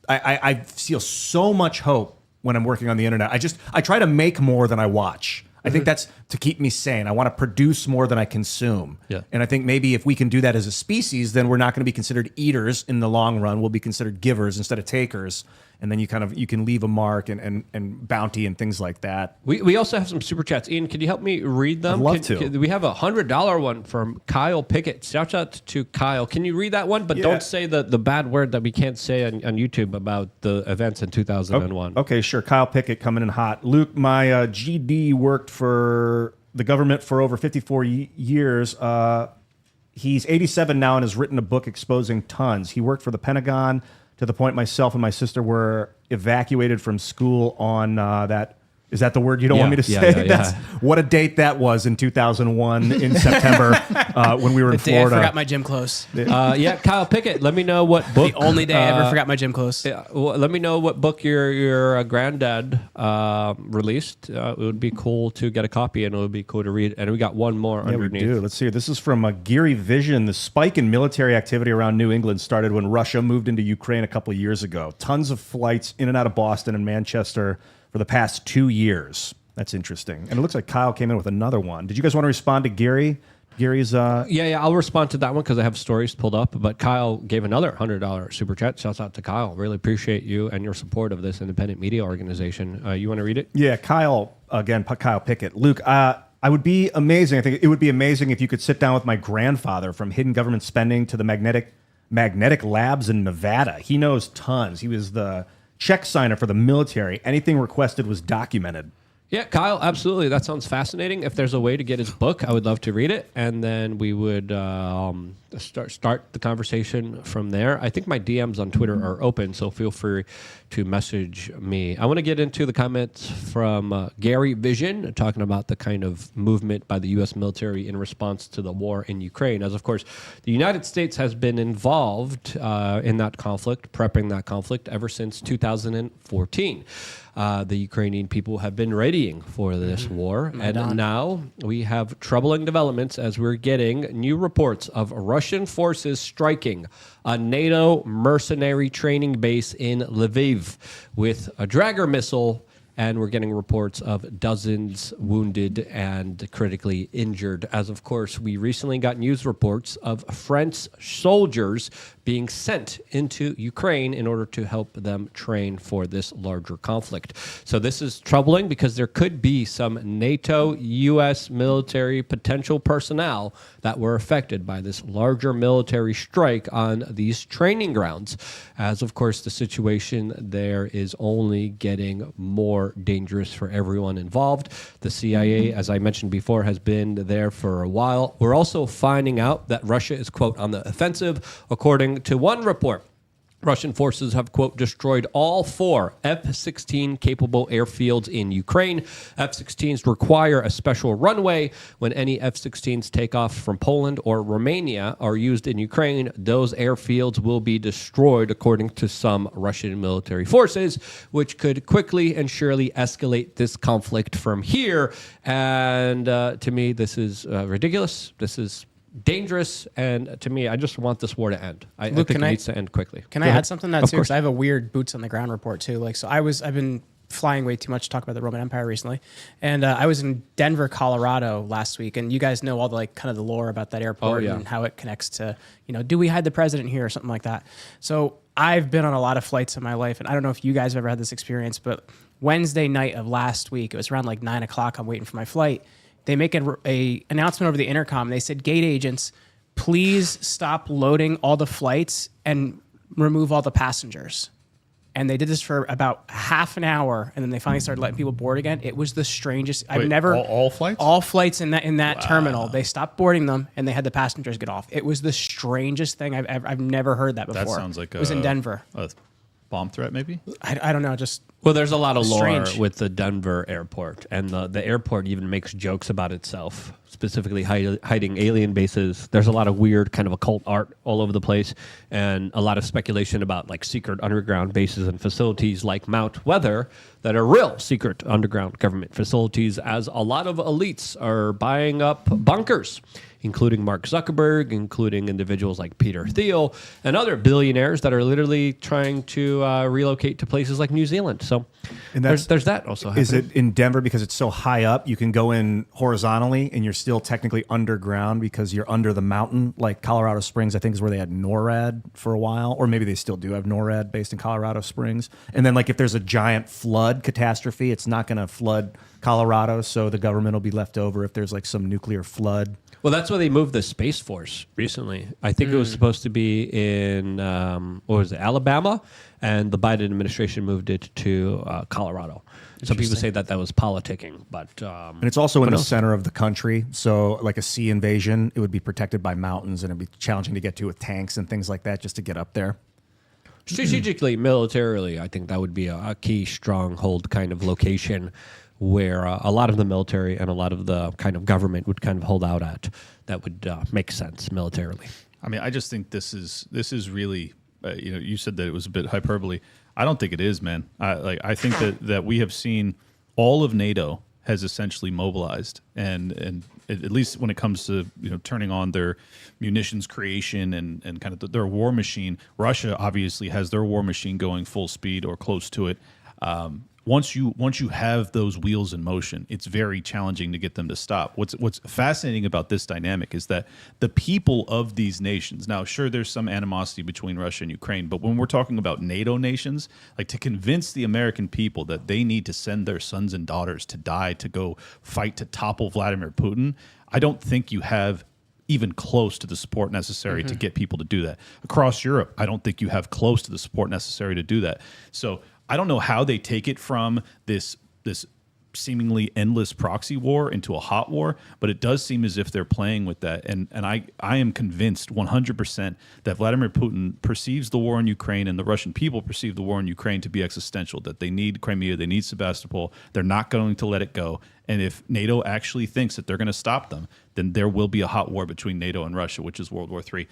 I feel so much hope when I'm working on the internet. I try to make more than I watch. I think that's to keep me sane. I want to produce more than I consume. Yeah. And I think maybe if we can do that as a species, then we're not going to be considered eaters in the long run. We'll be considered givers instead of takers. And then you can leave a mark and bounty and things like that. We also have some super chats. Ian, can you help me read them? I'd love to. We have a $100 one from Kyle Pickett. Shout out to Kyle. Can you read that one? But don't say the bad word that we can't say on YouTube about the events in 2001. Okay, sure. Kyle Pickett coming in hot. Luke, my GD worked for the government for over 54 years. He's 87 now and has written a book exposing tons. He worked for the Pentagon to the point myself and my sister were evacuated from school on that. Is that the word you don't want me to say? Yeah. That's what a date that was in 2001 in September when we were in the day Florida. I forgot my gym clothes. Kyle Pickett, let me know what book. The only day I ever forgot my gym clothes. Let me know what book your granddad released. It would be cool to get a copy, and it would be cool to read. And we got one more Yeah, underneath. we do. Let's see. This is from Geary Vision. The spike in military activity around New England started when Russia moved into Ukraine a couple of years ago. Tons of flights in and out of Boston and Manchester for the past 2 years. That's interesting. And it looks like Kyle came in with another one. Did you guys want to respond to Gary? Gary's... Yeah, I'll respond to that one because I have stories pulled up. But Kyle gave another $100 super chat. Shouts out to Kyle. Really appreciate you and your support of this independent media organization. You want to read it? Yeah, Kyle, again, Kyle Pickett. Luke, I would be amazing. I think it would be amazing if you could sit down with my grandfather from hidden government spending to the magnetic labs in Nevada. He knows tons. He was the check signer for the military. Anything requested was documented. Yeah, Kyle, absolutely. That sounds fascinating. If there's a way to get his book, I would love to read it, and then we would start the conversation from there. I think my DMs on Twitter are open, so feel free to message me. I want to get into the comments from Gary Vision, talking about the kind of movement by the U.S. military in response to the war in Ukraine. As, of course, the United States has been involved in that conflict, prepping that conflict ever since 2014. The Ukrainian people have been ready fleeing for this war. And now we have troubling developments as we're getting new reports of Russian forces striking a NATO mercenary training base in Lviv with a Dragger missile. And we're getting reports of dozens wounded and critically injured. As of course, we recently got news reports of French soldiers being sent into Ukraine in order to help them train for this larger conflict. So this is troubling because there could be some NATO, U.S. military potential personnel that were affected by this larger military strike on these training grounds. As of course, the situation there is only getting more dangerous for everyone involved. The CIA, as I mentioned before, has been there for a while. We're also finding out that Russia is, quote, on the offensive. According to one report, Russian forces have, quote, destroyed all 4 F-16 capable airfields in Ukraine. F-16s require a special runway. When any F-16s take off from Poland or Romania are used in Ukraine, those airfields will be destroyed, according to some Russian military forces, which could quickly and surely escalate this conflict from here. And to me, this is ridiculous. This is dangerous, and to me, I just want this war to end. I think it needs to end quickly. Can I add something to that too? Because I have a weird boots on the ground report too. Like, so I've been flying way too much to talk about the Roman Empire recently, and I was in Denver, Colorado last week, and you guys know all the kind of the lore about that airport and how it connects to, do we hide the president here or something like that. So I've been on a lot of flights in my life, and I don't know if you guys have ever had this experience, but Wednesday night of last week, it was around like 9 o'clock. I'm waiting for my flight. They make a announcement over the intercom. They said, gate agents, please stop loading all the flights and remove all the passengers. And they did this for about half an hour, and then they finally started letting people board again. It was the strangest. I've never all flights? All flights in that terminal. They stopped boarding them, and they had the passengers get off. It was the strangest thing I've never heard that before. That sounds like it was in Denver. A bomb threat, maybe? I don't know. Just Well, there's a lot of lore strange with the Denver airport, and the airport even makes jokes about itself, specifically hiding alien bases. There's a lot of weird kind of occult art all over the place, and a lot of speculation about like secret underground bases and facilities like Mount Weather that are real secret underground government facilities, as a lot of elites are buying up bunkers, including Mark Zuckerberg, including individuals like Peter Thiel, and other billionaires that are literally trying to relocate to places like New Zealand. So And there's that also happening. Is it in Denver because it's so high up? You can go in horizontally, and you're still technically underground because you're under the mountain. Like Colorado Springs, I think, is where they had NORAD for a while, or maybe they still do have NORAD based in Colorado Springs. And then, like, if there's a giant flood catastrophe, it's not going to flood Colorado, so the government will be left over if there's like some nuclear flood. Well, that's why they moved the Space Force recently. I think it was supposed to be in, Alabama, and the Biden administration moved it to Colorado. Some people say that was politicking, but... and it's also in the center of the country, so like a sea invasion, it would be protected by mountains, and it'd be challenging to get to with tanks and things like that just to get up there. Strategically, militarily, I think that would be a key stronghold kind of location where a lot of the military and a lot of the kind of government would kind of hold out at. That would make sense militarily. I mean, I just think this is really, you said that it was a bit hyperbole. I don't think it is, man. I think that we have seen all of NATO has essentially mobilized, and at least when it comes to turning on their munitions creation and kind of their war machine. Russia obviously has their war machine going full speed or close to it. Once you have those wheels in motion, it's very challenging to get them to stop. What's fascinating about this dynamic is that the people of these nations, now sure there's some animosity between Russia and Ukraine, but when we're talking about NATO nations, like to convince the American people that they need to send their sons and daughters to die to go fight to topple Vladimir Putin, I don't think you have even close to the support necessary to get people to do that. Across Europe, I don't think you have close to the support necessary to do that. So I don't know how they take it from this seemingly endless proxy war into a hot war, but it does seem as if they're playing with that. And I am convinced 100% that Vladimir Putin perceives the war in Ukraine and the Russian people perceive the war in Ukraine to be existential, that they need Crimea, they need Sebastopol, they're not going to let it go. And if NATO actually thinks that they're going to stop them, then there will be a hot war between NATO and Russia, which is World War III.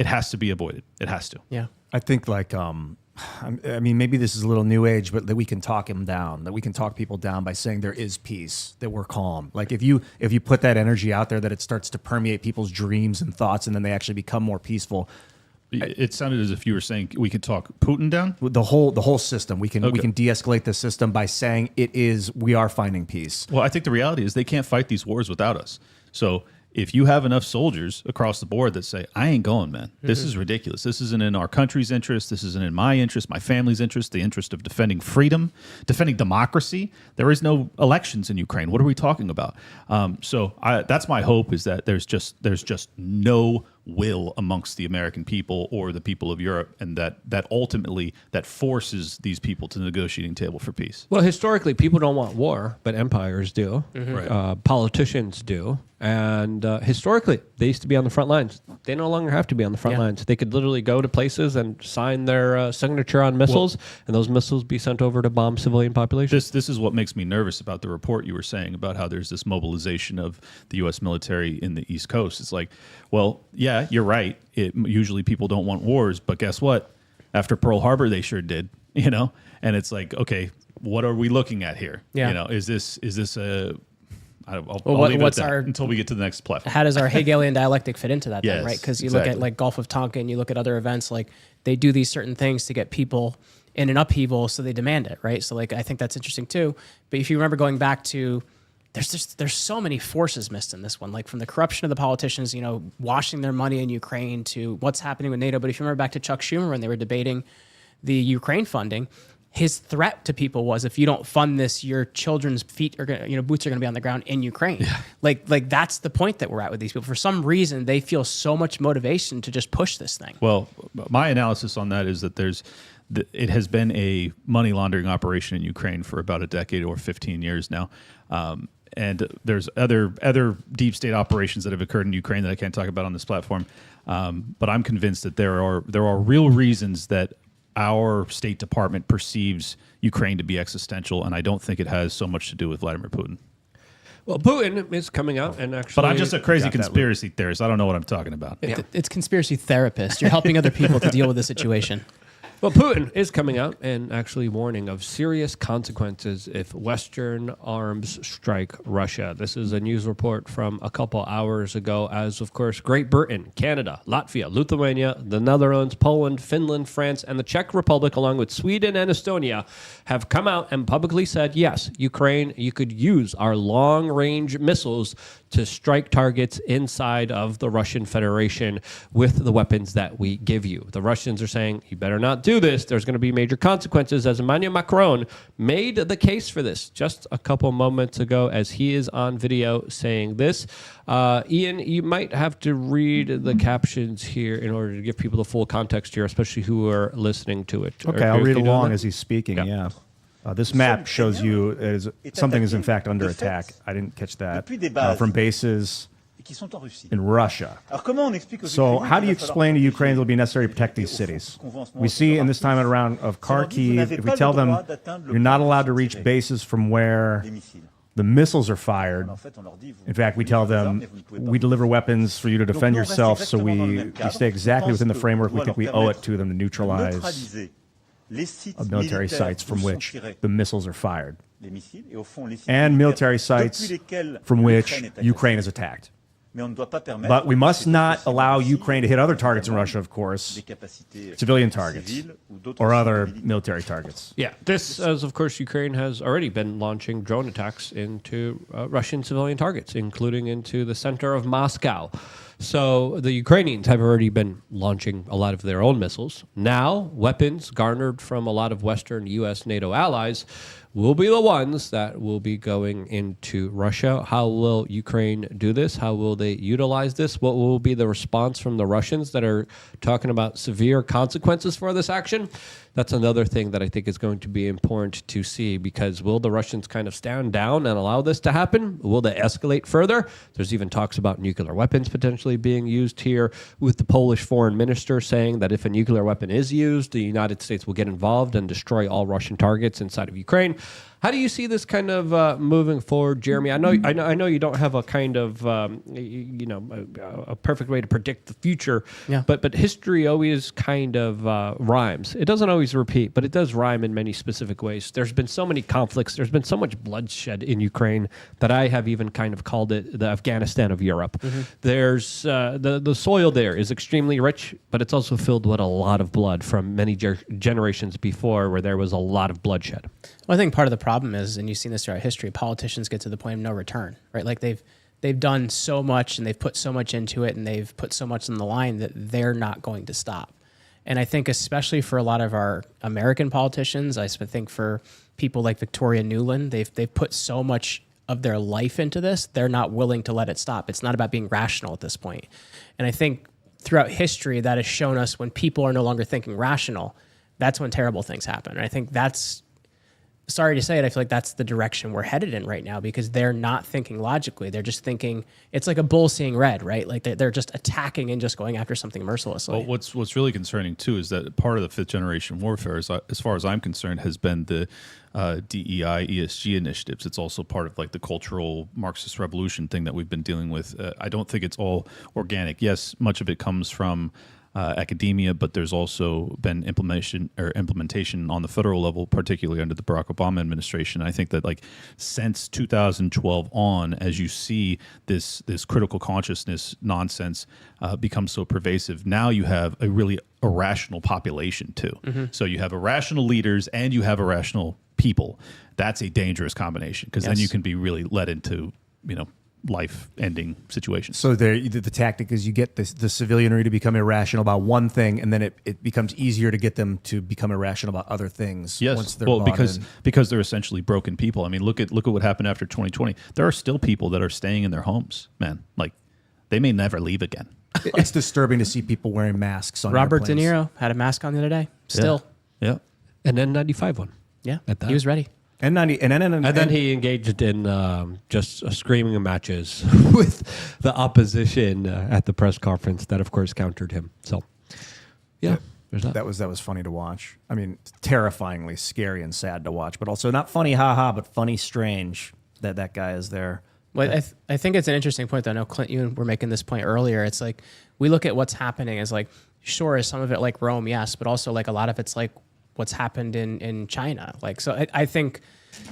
it has to be avoided. It has to. Yeah. I think I mean, maybe this is a little new age, but that we can talk him down, that we can talk people down by saying there is peace, that we're calm. Like if you put that energy out there, that it starts to permeate people's dreams and thoughts, and then they actually become more peaceful. It sounded as if you were saying we could talk Putin down. The whole system, we can de-escalate the system by saying we are finding peace. Well, I think the reality is they can't fight these wars without us. So if you have enough soldiers across the board that say, I ain't going, man, this is ridiculous. This isn't in our country's interest. This isn't in my interest, my family's interest, the interest of defending freedom, defending democracy. There is no elections in Ukraine. What are we talking about? So that's my hope, is that there's just no will amongst the American people or the people of Europe, and that ultimately that forces these people to the negotiating table for peace. Well, historically, people don't want war, but empires do. Right. Politicians do. And historically, they used to be on the front lines. They no longer have to be on the front lines. They could literally go to places and sign their signature on missiles, and those missiles be sent over to bomb civilian populations. This is what makes me nervous about the report you were saying about how there's this mobilization of the U.S. military in the East Coast. It's like, well, yeah, you're right. Usually people don't want wars, but guess what? After Pearl Harbor, they sure did. And it's like, okay, what are we looking at here? Yeah. Is this a I'll Well, leave it what's at that our- until we get to the next platform. How does our Hegelian dialectic fit into that then, Yes, right? Because you look at exactly. like Gulf of Tonkin, you look at other events, like they do these certain things to get people in an upheaval, so they demand it, right? So like I think that's interesting too. But if you remember going back to there's so many forces missed in this one, like from the corruption of the politicians, washing their money in Ukraine, to what's happening with NATO. But if you remember back to Chuck Schumer when they were debating the Ukraine funding, his threat to people was, if you don't fund this, your children's feet are gonna, boots are gonna be on the ground in Ukraine. Yeah. Like that's the point that we're at with these people. For some reason, they feel so much motivation to just push this thing. Well, my analysis on that is that it has been a money laundering operation in Ukraine for about a decade or 15 years now. And there's other deep state operations that have occurred in Ukraine that I can't talk about on this platform. But I'm convinced that there are real reasons that our State Department perceives Ukraine to be existential, and I don't think it has so much to do with Vladimir Putin. Well, Putin is coming out and actually... But I'm just a crazy conspiracy theorist. I don't know what I'm talking about. It's conspiracy therapist. You're helping other people to deal with the situation. Well, Putin is coming out and actually warning of serious consequences if Western arms strike Russia. This is a news report from a couple hours ago, as, of course, Great Britain, Canada, Latvia, Lithuania, the Netherlands, Poland, Finland, France, and the Czech Republic, along with Sweden and Estonia, have come out and publicly said, yes, Ukraine, you could use our long-range missiles to strike targets inside of the Russian Federation with the weapons that we give you. The Russians are saying, you better not do this. There's going to be major consequences, as Emmanuel Macron made the case for this just a couple moments ago, as he is on video saying this. Ian, you might have to read the captions here in order to give people the full context here, especially who are listening to it. Okay, I'll read along as he's speaking, yeah. This map shows you something is in fact under attack. I didn't catch that. From bases in Russia. So how do you explain to Ukraine it will be necessary to protect these cities? We see in this time around of Kharkiv, if we tell them you're not allowed to reach bases from where the missiles are fired, in fact, we tell them we deliver weapons for you to defend yourself, so we stay exactly within the framework we think we owe it to them to neutralize of military sites from which the missiles are fired, and military sites from which Ukraine is attacked. But we must not allow Ukraine to hit other targets in Russia, of course, civilian targets or other military targets. Yeah, this, as of course, Ukraine has already been launching drone attacks into Russian civilian targets, including into the center of Moscow. So the Ukrainians have already been launching a lot of their own missiles. Now, weapons garnered from a lot of Western, U.S., NATO allies will be the ones that will be going into Russia. How will Ukraine do this? How will they utilize this? What will be the response from the Russians that are talking about severe consequences for this action? That's another thing that I think is going to be important to see, because will the Russians kind of stand down and allow this to happen? Will they escalate further? There's even talks about nuclear weapons potentially being used here, with the Polish foreign minister saying that if a nuclear weapon is used, the United States will get involved and destroy all Russian targets inside of Ukraine. How do you see this kind of moving forward, Jeremy? I know you don't have a kind of a perfect way to predict the future. Yeah. But history always kind of rhymes. It doesn't always repeat, but it does rhyme in many specific ways. There's been so many conflicts. There's been so much bloodshed in Ukraine that I have even kind of called it the Afghanistan of Europe. There's the soil there is extremely rich, but it's also filled with a lot of blood from many generations before, where there was a lot of bloodshed. Well, I think part of the problem is, and you've seen this throughout history, politicians get to the point of no return, right? Like they've done so much and they've put so much into it and they've put so much on the line that they're not going to stop. And I think especially for a lot of our American politicians, I think for people like Victoria Nuland, they've put so much of their life into this, they're not willing to let it stop. It's not about being rational at this point. And I think throughout history, that has shown us when people are no longer thinking rational, that's when terrible things happen. And I think that's, sorry to say it, I feel like that's the direction we're headed in right now, because they're not thinking logically. They're just thinking, it's like a bull seeing red, right? Like they're just attacking and just going after something mercilessly. Well, what's really concerning too is that part of the fifth generation warfare, as far as I'm concerned, has been the DEI ESG initiatives. It's also part of like the cultural Marxist revolution thing that we've been dealing with. I don't think it's all organic. Yes, much of it comes from academia, but there's also been implementation on the federal level, particularly under the Barack Obama administration. I think that like since 2012 on, as you see this critical consciousness nonsense become so pervasive, now you have a really irrational population too. So you have irrational leaders and you have irrational people. That's a dangerous combination, because then you can be really led into life-ending situations. So the tactic is you get the civilianry to become irrational about one thing, and then it becomes easier to get them to become irrational about other things. Yes, once they're well, bought because in. because they're essentially broken people. I mean, look at what happened after 2020. There are still people that are staying in their homes, man. Like they may never leave again. It's disturbing to see people wearing masks on Robert De airplanes. Niro had a mask on the other day. Still. Yeah. And then 95 one. Yeah. At that. He was ready. And then he engaged in just screaming matches with the opposition at the press conference that, of course, countered him. So, yeah, there's that. that was funny to watch. I mean, terrifyingly scary and sad to watch, but also not funny, haha, but funny, strange that guy is there. Well, I think it's an interesting point, though. I know, Clint, you were making this point earlier. It's like we look at what's happening as like, sure, is some of it like Rome, yes, but also like a lot of it's like what's happened in China. Like, so I think,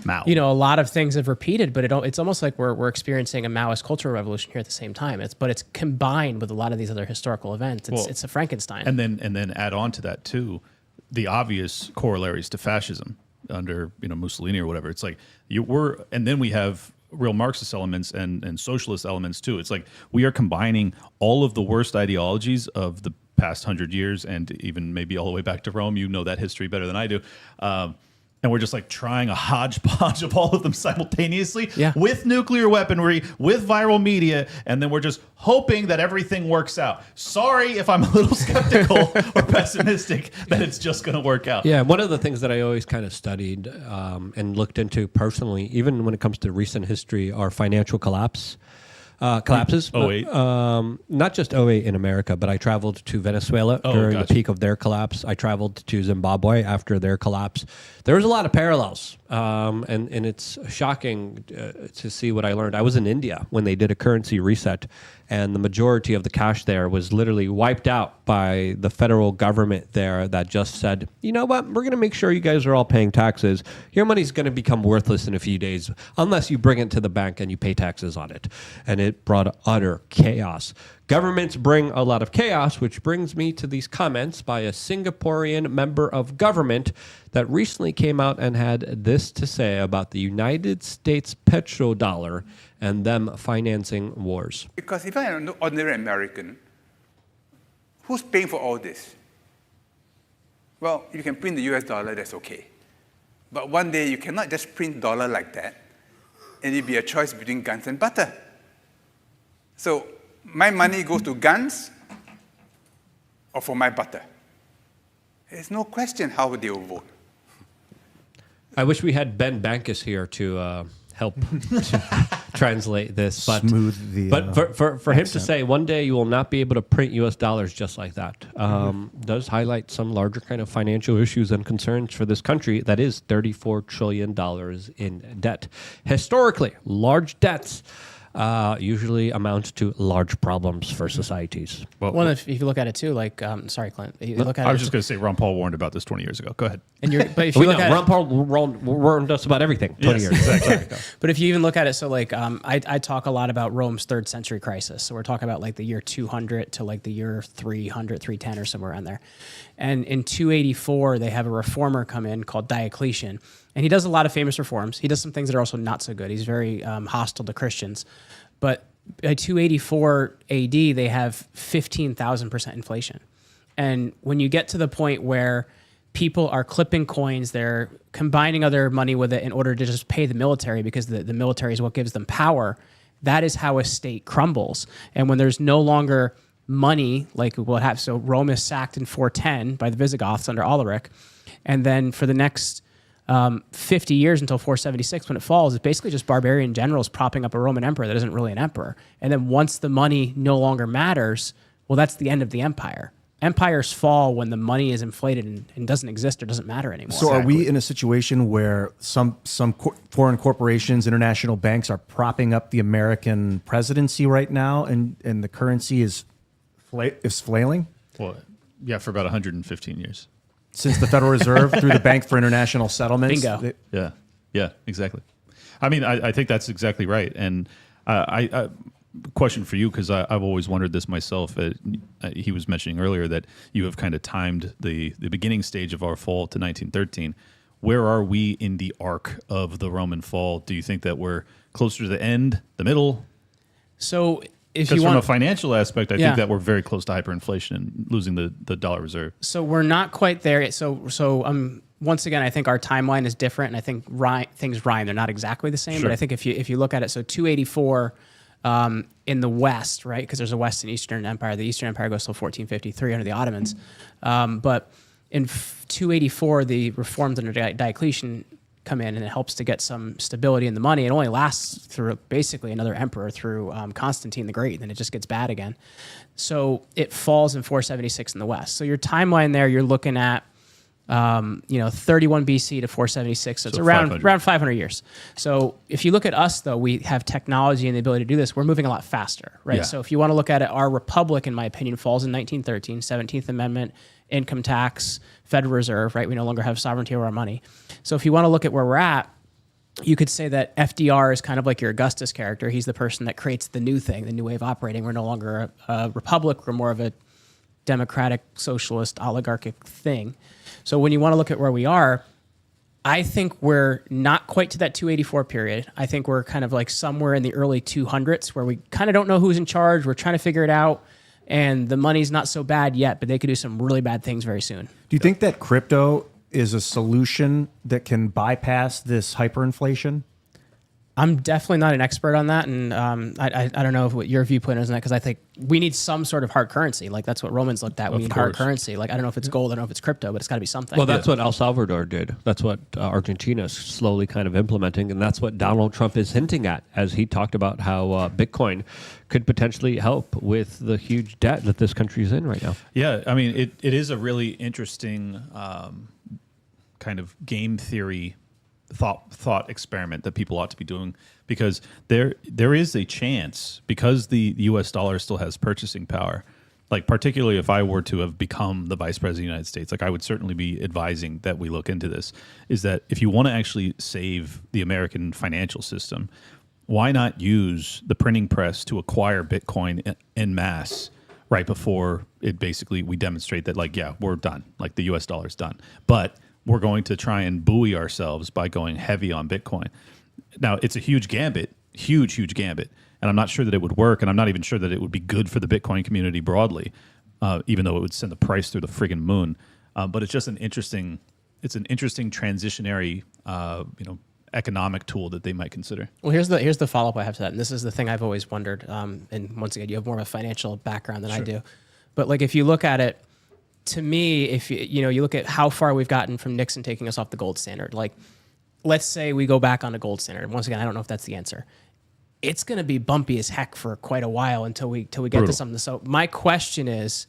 Mao. a lot of things have repeated, but it's almost like we're experiencing a Maoist cultural revolution here at the same time. But it's combined with a lot of these other historical events. It's a Frankenstein. And then add on to that too, the obvious corollaries to fascism under Mussolini or whatever. It's like and then we have real Marxist elements and socialist elements too. It's like we are combining all of the worst ideologies of the past 100 years and even maybe all the way back to Rome. You know that history better than I do. And we're just like trying a hodgepodge of all of them simultaneously with nuclear weaponry, with viral media, and then we're just hoping that everything works out. Sorry if I'm a little skeptical or pessimistic that it's just going to work out. Yeah, one of the things that I always kind of studied and looked into personally, even when it comes to recent history, are financial collapses. 08. Not just 08 in America, but I traveled to Venezuela during the peak of their collapse. I traveled to Zimbabwe after their collapse. There was a lot of parallels, and it's shocking to see what I learned. I was in India when they did a currency reset, and the majority of the cash there was literally wiped out by the federal government there that just said, you know what, we're going to make sure you guys are all paying taxes. Your money's going to become worthless in a few days unless you bring it to the bank and you pay taxes on it. And it brought utter chaos. Governments bring a lot of chaos, which brings me to these comments by a Singaporean member of government that recently came out and had this to say about the United States petrodollar and them financing wars. Because if I'm an ordinary American, who's paying for all this? Well, you can print the US dollar, that's okay. But one day you cannot just print dollar like that, and it'll be a choice between guns and butter. So my money goes to guns or for my butter. There's no question how they will vote. I wish we had Ben Bankus here to help to translate this. But Smooth the, but for him to accent. say one day you will not be able to print U.S. dollars just like that does highlight some larger kind of financial issues and concerns for this country that is $34 trillion in debt. Historically, large debts usually amount to large problems for societies. Well, if you look at it too, like, sorry, Clint. If you look at I it, was just going to say Ron Paul warned about this 20 years ago. Go ahead. but if you We know look at Ron it, Paul warned us about everything 20 years ago. Exactly. but if you even look at it, so like, I talk a lot about Rome's 3rd century crisis. So we're talking about like the year 200 to like the year 300, 310 or somewhere around there. And in 284, they have a reformer come in called Diocletian. And he does a lot of famous reforms. He does some things that are also not so good. He's very hostile to Christians. But by 284 AD, they have 15,000% inflation. And when you get to the point where people are clipping coins, they're combining other money with it in order to just pay the military because the military is what gives them power, that is how a state crumbles. And when there's no longer money, like what happens, so Rome is sacked in 410 by the Visigoths under Alaric. And then for the next 50 years until 476, when it falls, it's basically just barbarian generals propping up a Roman emperor that isn't really an emperor. And then once the money no longer matters, well, that's the end of the empire. Empires fall when the money is inflated and doesn't exist or doesn't matter anymore. So are we in a situation where some foreign corporations, international banks are propping up the American presidency right now, and the currency is flailing? Well, yeah, for about 115 years. Since the Federal Reserve through the Bank for International Settlements? Bingo. Yeah, exactly. I mean, I think that's exactly right. And I question for you, because I've always wondered this myself. He was mentioning earlier that you have kind of timed the beginning stage of our fall to 1913. Where are we in the arc of the Roman fall? Do you think that we're closer to the end, the middle? So if Because you from want a financial aspect, I Yeah. think that we're very close to hyperinflation and losing the dollar reserve. So we're not quite there yet. So once again, I think our timeline is different, and I think things rhyme. They're not exactly the same, Sure. but I think if you look at it, so 284 in the West, right? Because there's a West and Eastern Empire. The Eastern Empire goes till 1453 under the Ottomans, but in 284, the reforms under Diocletian come in, and it helps to get some stability in the money. It only lasts through basically another emperor, through Constantine the Great, and then it just gets bad again. So it falls in 476 in the West. So your timeline there, you're looking at 31 BC to 476. So it's around 500 years. So if you look at us, though, we have technology and the ability to do this. We're moving a lot faster, right? Yeah. So if you want to look at it, our republic, in my opinion, falls in 1913, 17th Amendment, income tax, Federal Reserve, right? We no longer have sovereignty over our money. So if you want to look at where we're at, you could say that FDR is kind of like your Augustus character. He's the person that creates the new thing, the new way of operating. We're no longer a republic. We're more of a democratic, socialist, oligarchic thing. So when you want to look at where we are, I think we're not quite to that 284 period. I think we're kind of like somewhere in the early 200s where we kind of don't know who's in charge. We're trying to figure it out. And the money's not so bad yet, but they could do some really bad things very soon. Do you think that crypto is a solution that can bypass this hyperinflation? I'm definitely not an expert on that, and I don't know what your viewpoint is on that, because I think we need some sort of hard currency. Like, that's what Romans looked at. We need hard currency. Like, I don't know if it's gold, I don't know if it's crypto, but it's got to be something. Well, that's what El Salvador did. That's what Argentina is slowly kind of implementing, and that's what Donald Trump is hinting at as he talked about how Bitcoin could potentially help with the huge debt that this country is in right now. Yeah, I mean, it is a really interesting kind of game theory thought experiment that people ought to be doing, because there is a chance, because the U.S. dollar still has purchasing power. Like, particularly if I were to have become the vice president of the United States, like, I would certainly be advising that we look into this, is that if you want to actually save the American financial system, why not use the printing press to acquire Bitcoin en masse right before it basically, we demonstrate that, like, yeah, we're done. Like, the U.S. dollar's done. But we're going to try and buoy ourselves by going heavy on Bitcoin. Now, it's a huge gambit, huge gambit. And I'm not sure that it would work. And I'm not even sure that it would be good for the Bitcoin community broadly, even though it would send the price through the friggin' moon. But it's just an interesting transitionary, economic tool that they might consider. Well, here's the follow-up I have to that. And this is the thing I've always wondered. And once again, you have more of a financial background than I do. But like, if you look at it, to me, if you look at how far we've gotten from Nixon taking us off the gold standard, like, let's say we go back on a gold standard. Once again, I don't know if that's the answer. It's going to be bumpy as heck for quite a while until we get to something. So my question is,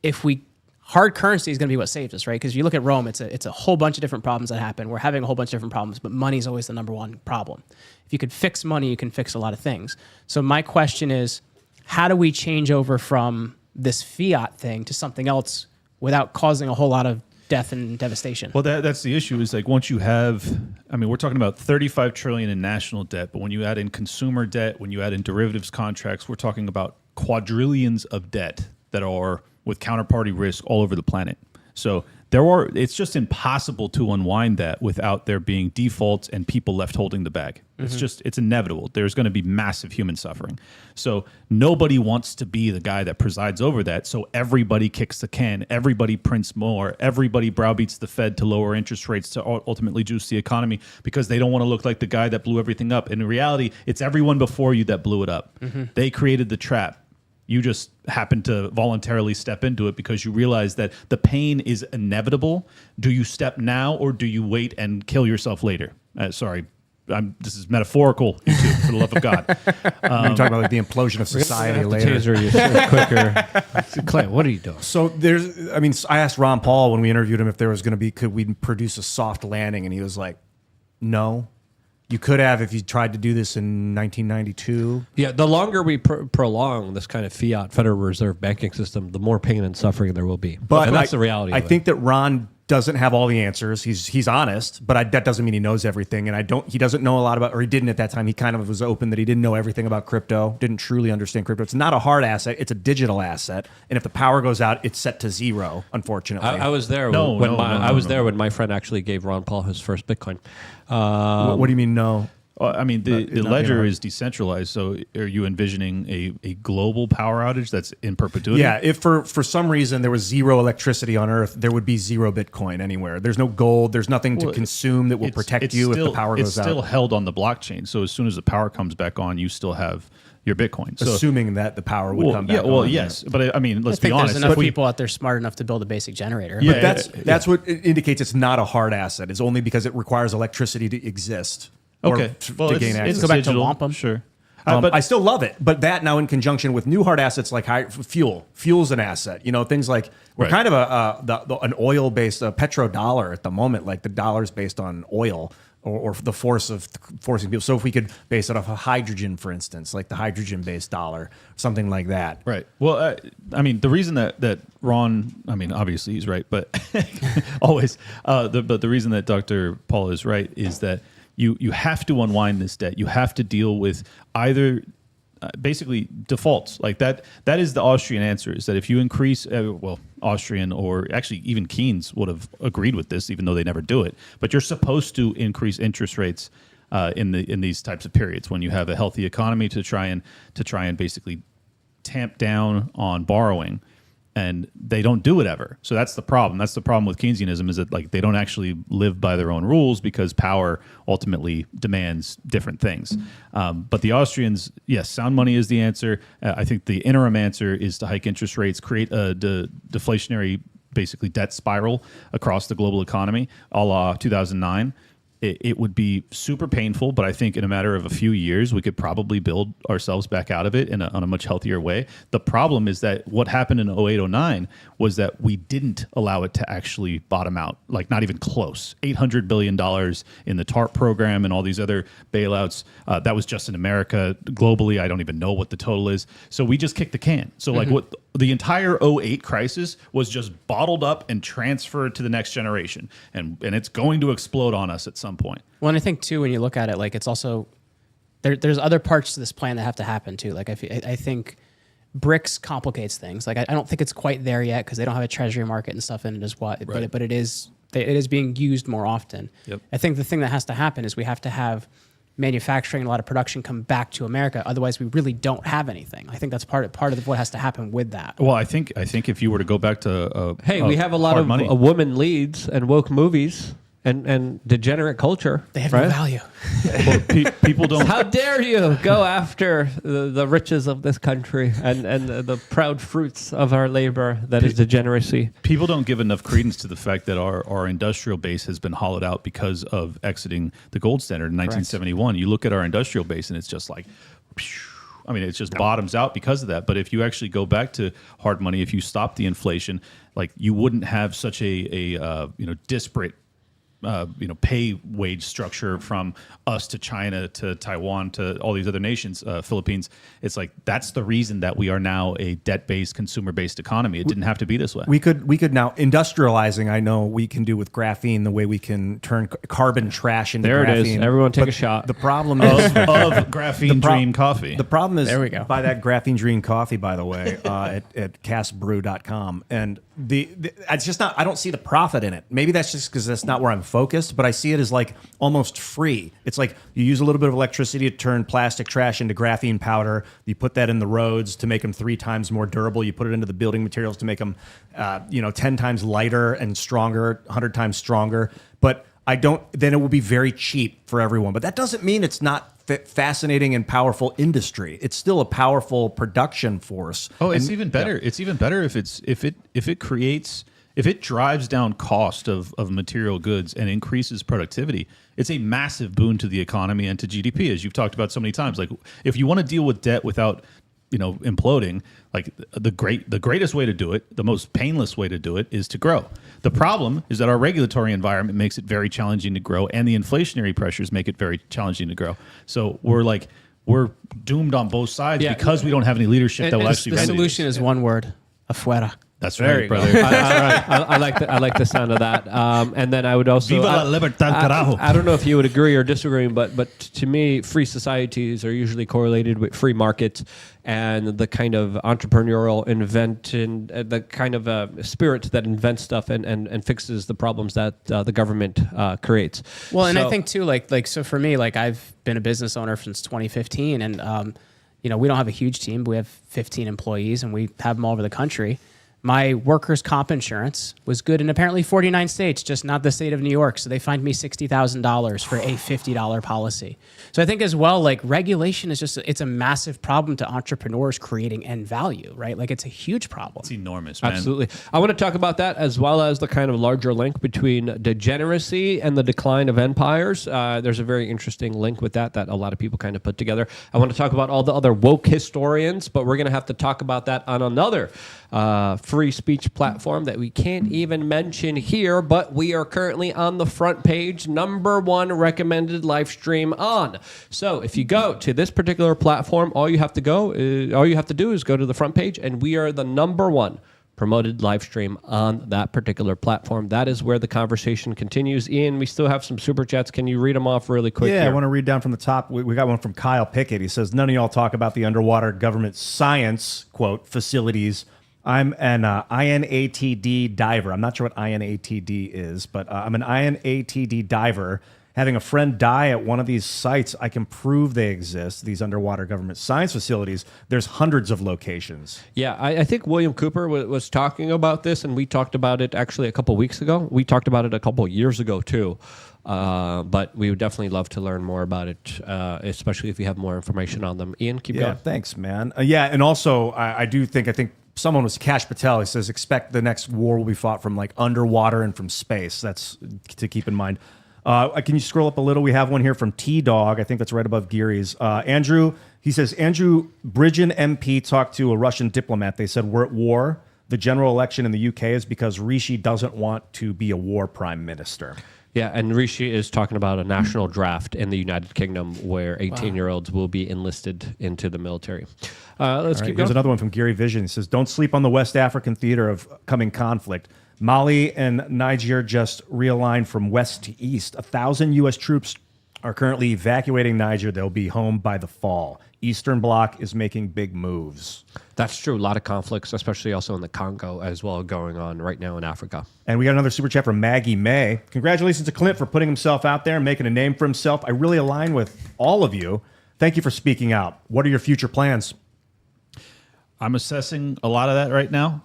if we hard currency is going to be what saves us, right? Because you look at Rome, it's a whole bunch of different problems that happen. We're having a whole bunch of different problems, but money is always the number one problem. If you could fix money, you can fix a lot of things. So my question is, how do we change over from this fiat thing to something else without causing a whole lot of death and devastation? Well, that's the issue. Is like once you have, I mean, we're talking about 35 trillion in national debt, but when you add in consumer debt, when you add in derivatives contracts, we're talking about quadrillions of debt that are with counterparty risk all over the planet. So it's just impossible to unwind that without there being defaults and people left holding the bag. It's inevitable. There's going to be massive human suffering. So nobody wants to be the guy that presides over that. So everybody kicks the can, everybody prints more, everybody browbeats the Fed to lower interest rates to ultimately juice the economy because they don't want to look like the guy that blew everything up. And in reality, it's everyone before you that blew it up. They created the trap. You just happen to voluntarily step into it because you realize that the pain is inevitable. Do you step now or do you wait and kill yourself later? Sorry, this is metaphorical, YouTube, for the love of God. You're talking about like the implosion of society later. Taser you quicker. Clay, what are you doing? So I asked Ron Paul when we interviewed him if there was going to be, could we produce a soft landing? And he was like, no. You could have if you tried to do this in 1992. Yeah, the longer we prolong this kind of fiat Federal Reserve banking system, the more pain and suffering there will be. And that's the reality. I think that Ron doesn't have all the answers. He's honest, but that doesn't mean he knows everything. And he doesn't know a lot about, or he didn't at that time. He kind of was open that he didn't know everything about crypto, didn't truly understand crypto. It's not a hard asset. It's a digital asset. And if the power goes out, it's set to zero, unfortunately. I was there when my friend actually gave Ron Paul his first Bitcoin. What do you mean no? I mean, the ledger is decentralized. So are you envisioning a global power outage that's in perpetuity? Yeah, if for some reason there was zero electricity on Earth, there would be zero Bitcoin anywhere. There's no gold. There's nothing to consume that will protect you if the power goes out. It's still held on the blockchain. So as soon as the power comes back on, you still have your Bitcoin. So, assuming that the power would come back on. Yeah, well, yes. But I mean, let's be honest. There's enough people out there smart enough to build a basic generator. Yeah, but that's what indicates it's not a hard asset. It's only because it requires electricity to exist. Okay. To gain access. Let's go back digital, to wampum. Sure. But I still love it. But that now in conjunction with new hard assets like fuel's an asset. Things like we're kind of an oil-based petrodollar at the moment. Like the dollar's based on oil or the force of forcing people. So if we could base it off of hydrogen, for instance, like the hydrogen-based dollar, something like that. Right. Well, I mean, the reason that Ron, I mean, obviously he's right, but always, but the reason that Dr. Paul is right is that you have to unwind this debt. You have to deal with either basically defaults like that. That is the Austrian answer, is that if you increase, Austrian or actually even Keynes would have agreed with this, even though they never do it. But you're supposed to increase interest rates in these types of periods when you have a healthy economy to try and basically tamp down on borrowing. And they don't do it ever. So that's the problem. That's the problem with Keynesianism, is that like they don't actually live by their own rules because power ultimately demands different things. But the Austrians, yes, sound money is the answer. I think the interim answer is to hike interest rates, create a deflationary, basically debt spiral across the global economy, a la 2009. It would be super painful, but I think in a matter of a few years, we could probably build ourselves back out of it on a much healthier way. The problem is that what happened in 08, 09 was that we didn't allow it to actually bottom out, like not even close. $800 billion in the TARP program and all these other bailouts. That was just in America. Globally, I don't even know what the total is. So we just kicked the can. So like what the entire 08 crisis was just bottled up and transferred to the next generation. And it's going to explode on us at some point. Well, and I think too, when you look at it, like it's also there's other parts to this plan that have to happen too. Like I think BRICS complicates things. Like I don't think it's quite there yet because they don't have a treasury market and stuff in it as well. Right. But it is being used more often. Yep. I think the thing that has to happen is we have to have manufacturing, a lot of production come back to America. Otherwise, we really don't have anything. I think that's part of what has to happen with that. Well, I think if you were to go back to we have a lot of women leads and woke movies. and degenerate culture. They have right? no value. Well, people don't. How dare you go after the riches of this country and the proud fruits of our labor that is degeneracy? People don't give enough credence to the fact that our industrial base has been hollowed out because of exiting the gold standard in 1971. You look at our industrial base and it's just like, I mean, it just bottoms out because of that. But if you actually go back to hard money, if you stop the inflation, like you wouldn't have such a disparate pay wage structure from us to China to Taiwan to all these other nations, Philippines. It's like that's the reason that we are now a debt-based, consumer-based economy. It didn't have to be this way. We could now industrializing. I know we can do with graphene the way we can turn carbon trash into There graphene. it is. Everyone take a shot. The problem is of graphene dream coffee. The problem is There we go. buy that graphene dream coffee, by the way, at castbrew.com. And it's just not, I don't see the profit in it. Maybe that's just because that's not where I'm focused, but I see it as like almost free. It's like you use a little bit of electricity to turn plastic trash into graphene powder. You put that in the roads to make them 3 times more durable. You put it into the building materials to make them, 10 times lighter and stronger, 100 times stronger. But then it will be very cheap for everyone. But that doesn't mean it's not fascinating and powerful industry. It's still a powerful production force. Oh, it's even better. It's even better if it drives down cost of material goods and increases productivity. It's a massive boon to the economy and to GDP, as you've talked about so many times. Like if you want to deal with debt without imploding, like the greatest way to do it, the most painless way to do it is to grow. The problem is that our regulatory environment makes it very challenging to grow, and the inflationary pressures make it very challenging to grow. So we're doomed on both sides because we don't have any leadership that will actually the remedy solution this. is one word: afuera. That's There right, you go. brother. I like the sound of that. And then I would also Viva la libertad, carajo. I don't know if you would agree or disagree, but to me, free societies are usually correlated with free markets and the kind of entrepreneurial invention, the kind of spirit that invents stuff and fixes the problems that the government creates. Well, and I think too, so for me, I've been a business owner since 2015, and we don't have a huge team, but we have 15 employees, and we have them all over the country. My workers' comp insurance was good in apparently 49 states, just not the state of New York. So they fined me $60,000 for a $50 policy. So I think as well, regulation is it's a massive problem to entrepreneurs creating end value, right? It's a huge problem. It's enormous, man. Absolutely. I want to talk about that as well as the kind of larger link between degeneracy and the decline of empires. There's a very interesting link with that a lot of people kind of put together. I want to talk about all the other woke historians, but we're going to have to talk about that on another free speech platform that we can't even mention here, but we are currently on the front page, #1 recommended live stream on. So if you go to this particular platform, all you have to do is go to the front page, and we are the #1 promoted live stream on that particular platform. That is where the conversation continues. Ian, we still have some super chats. Can you read them off really quick? Yeah, here? I want to read down from the top. We got one from Kyle Pickett. He says, none of y'all talk about the underwater government science, quote, facilities. I'm an INATD diver. I'm not sure what INATD is, but I'm an INATD diver. Having a friend die at one of these sites, I can prove they exist, these underwater government science facilities. There's hundreds of locations. Yeah, I think William Cooper was talking about this, and we talked about it actually a couple weeks ago. We talked about it a couple years ago, too. But we would definitely love to learn more about it, especially if you have more information on them. Ian, keep going. Thanks, man. And also, I think someone was Kash Patel. He says, expect the next war will be fought from underwater and from space. That's to keep in mind. Can you scroll up a little? We have one here from T-Dog. I think that's right above Geary's. Andrew, he says, Andrew Bridgen MP talked to a Russian diplomat. They said, we're at war. The general election in the UK is because Rishi doesn't want to be a war prime minister. Yeah, and Rishi is talking about a national draft in the United Kingdom where 18-year-olds will be enlisted into the military. Let's keep going. Here's another one from Gary Vision. He says, don't sleep on the West African theater of coming conflict. Mali and Niger just realigned from west to east. 1,000 U.S. troops are currently evacuating Niger. They'll be home by the fall. Eastern Bloc is making big moves. That's true. A lot of conflicts, especially also in the Congo as well, going on right now in Africa. And we got another super chat from Maggie May. Congratulations to Clint for putting himself out there and making a name for himself. I really align with all of you. Thank you for speaking out. What are your future plans? I'm assessing a lot of that right now.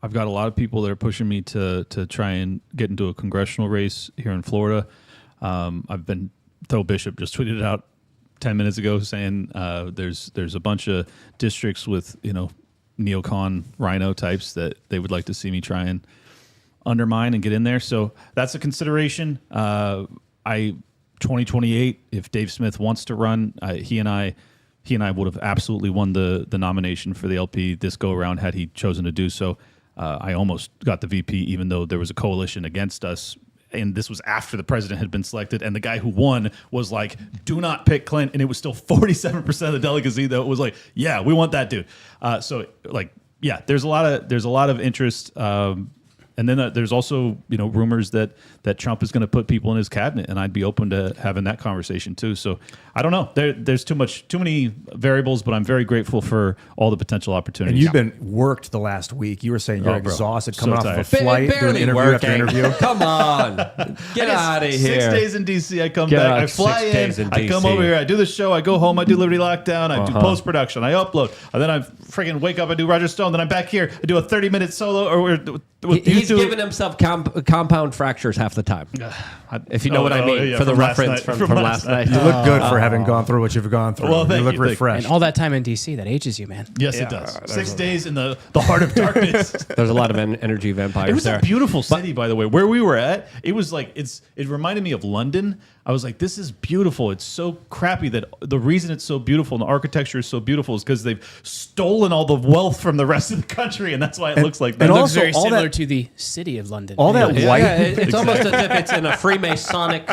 I've got a lot of people that are pushing me to try and get into a congressional race here in Florida. Tho Bishop just tweeted it out 10 minutes ago saying there's a bunch of districts with neocon rhino types that they would like to see me try and undermine and get in there. So that's a consideration. 2028, if Dave Smith wants to run, he and I would have absolutely won the nomination for the LP this go around had he chosen to do so. I almost got the VP, even though there was a coalition against us. And this was after the president had been selected, and the guy who won was like, "Do not pick Clint," and it was still 47% of the delegacy that was like, "Yeah, we want that dude." There's a lot of interest. And then there's also rumors that Trump is going to put people in his cabinet, and I'd be open to having that conversation too. So I don't know. There's too many variables, but I'm very grateful for all the potential opportunities. And you've been worked the last week. You were saying you're exhausted, coming off of a flight, doing Barely interview after working. interview. Come on, get out of here. 6 days in DC, I come Get back, out. I fly 6 days in I come DC. over here, I do the show, I go home, I do Liberty Lockdown, I do post production, I upload, and then I freaking wake up, I do Roger Stone, then I'm back here, I do a 30-minute solo. He's giving himself compound fractures half the time. If you know what I mean, for the reference from last night. You look good for having gone through what you've gone through. Well, thank you look you, thank you. refreshed. And all that time in DC, that ages you, man. Yes, it does. 6 days in the heart of darkness. There's a lot of energy vampires It was there. a beautiful city, by the way. Where we were at, it was like it reminded me of London. I was like, this is beautiful. It's so crappy that the reason it's so beautiful and the architecture is so beautiful is because they've stolen all the wealth from the rest of the country, and that's why it looks like that. and It looks also very all similar that- to the city of London. all that Yeah, white. it's almost as if it's in a Freemasonic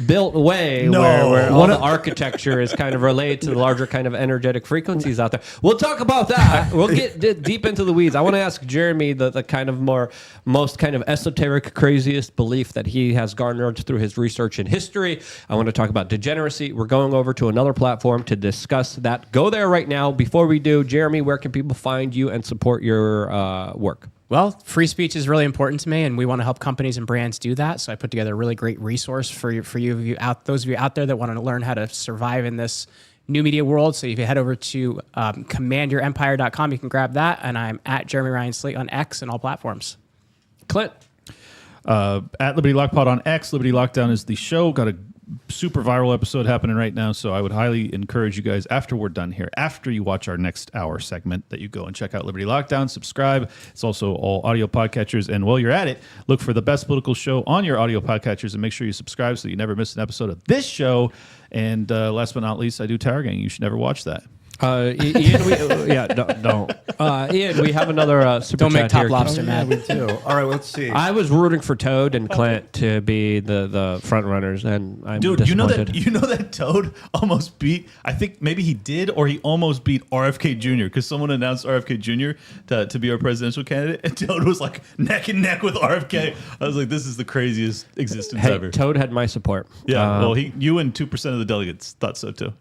built way No. where all the architecture is kind of related to the larger kind of energetic frequencies out there. We'll talk about that. We'll get deep into the weeds. I want to ask Jeremy the kind of most kind of esoteric, craziest belief that he has garnered through his research in history. I want to talk about degeneracy. We're going over to another platform to discuss that. Go there right now. Before we do, Jeremy, where can people find you and support your work? Well, free speech is really important to me, and we want to help companies and brands do that. So I put together a really great resource for those of you out there that want to learn how to survive in this new media world. So if you head over to commandyourempire.com, you can grab that. And I'm at Jeremy Ryan Slate on X and all platforms. Clint. At Liberty Lockpod on X, Liberty Lockdown is the show. Got a super viral episode happening right now, so I would highly encourage you guys, after we're done here, after you watch our next hour segment, that you go and check out Liberty Lockdown, subscribe. It's also all audio podcatchers, and while you're at it, look for the best political show on your audio podcatchers and make sure you subscribe so you never miss an episode of this show. And last but not least, I do Tower Gang. You should never watch that. Ian, don't. Ian, we have another super Don't make chat Top here. Lobster mad. We do. All right, let's see. I was rooting for Toad and Clint to be the front runners, and I'm Dude, you know disappointed. that Toad almost beat, I think maybe he did, or he almost beat RFK Jr. because someone announced RFK Jr. to be our presidential candidate, and Toad was like neck and neck with RFK. I was like, this is the craziest existence Hey, ever. Toad had my support. Yeah, well, you and 2% of the delegates thought so too.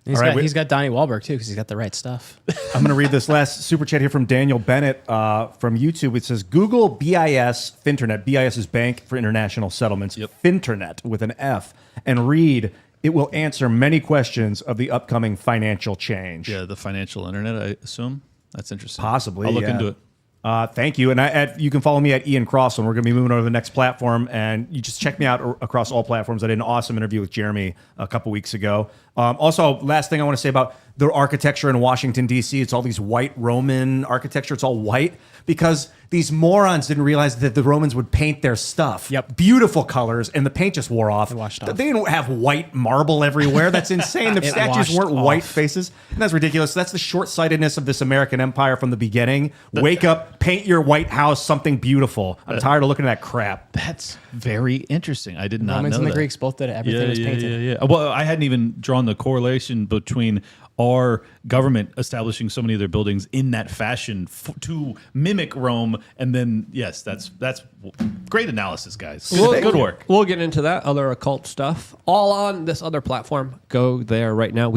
He's got Donnie Wahlberg, too, because he's got the right stuff. I'm going to read this last super chat here from Daniel Bennett from YouTube. It says, Google BIS, Finternet. BIS is Bank for International Settlements. Finternet with an F. And read, it will answer many questions of the upcoming financial change. Yeah, the financial internet, I assume. That's interesting. Possibly, I'll look yeah. into it. Thank you. And you can follow me at Ian Crossland. We're going to be moving over to the next platform. And you just check me out across all platforms. I did an awesome interview with Jeremy a couple weeks ago. Also, last thing I want to say about the architecture in Washington, D.C., it's all these white Roman architecture. It's all white because these morons didn't realize that the Romans would paint their stuff. Yep. Beautiful colors, and the paint just wore off. It washed off. They didn't have white marble everywhere. That's insane. The It statues washed weren't off. white faces. And that's ridiculous. That's the short-sightedness of this American empire from the beginning. Wake up, paint your White House something beautiful. I'm tired of looking at that crap. That's very interesting. I did not Romans know and the that. Greeks both did it. Everything was painted. Yeah. Well, I hadn't even drawn the correlation between our government establishing so many of their buildings in that fashion to mimic Rome, and then yes, that's great analysis, guys. Good work. We'll get into that other occult stuff all on this other platform. Go there right now. We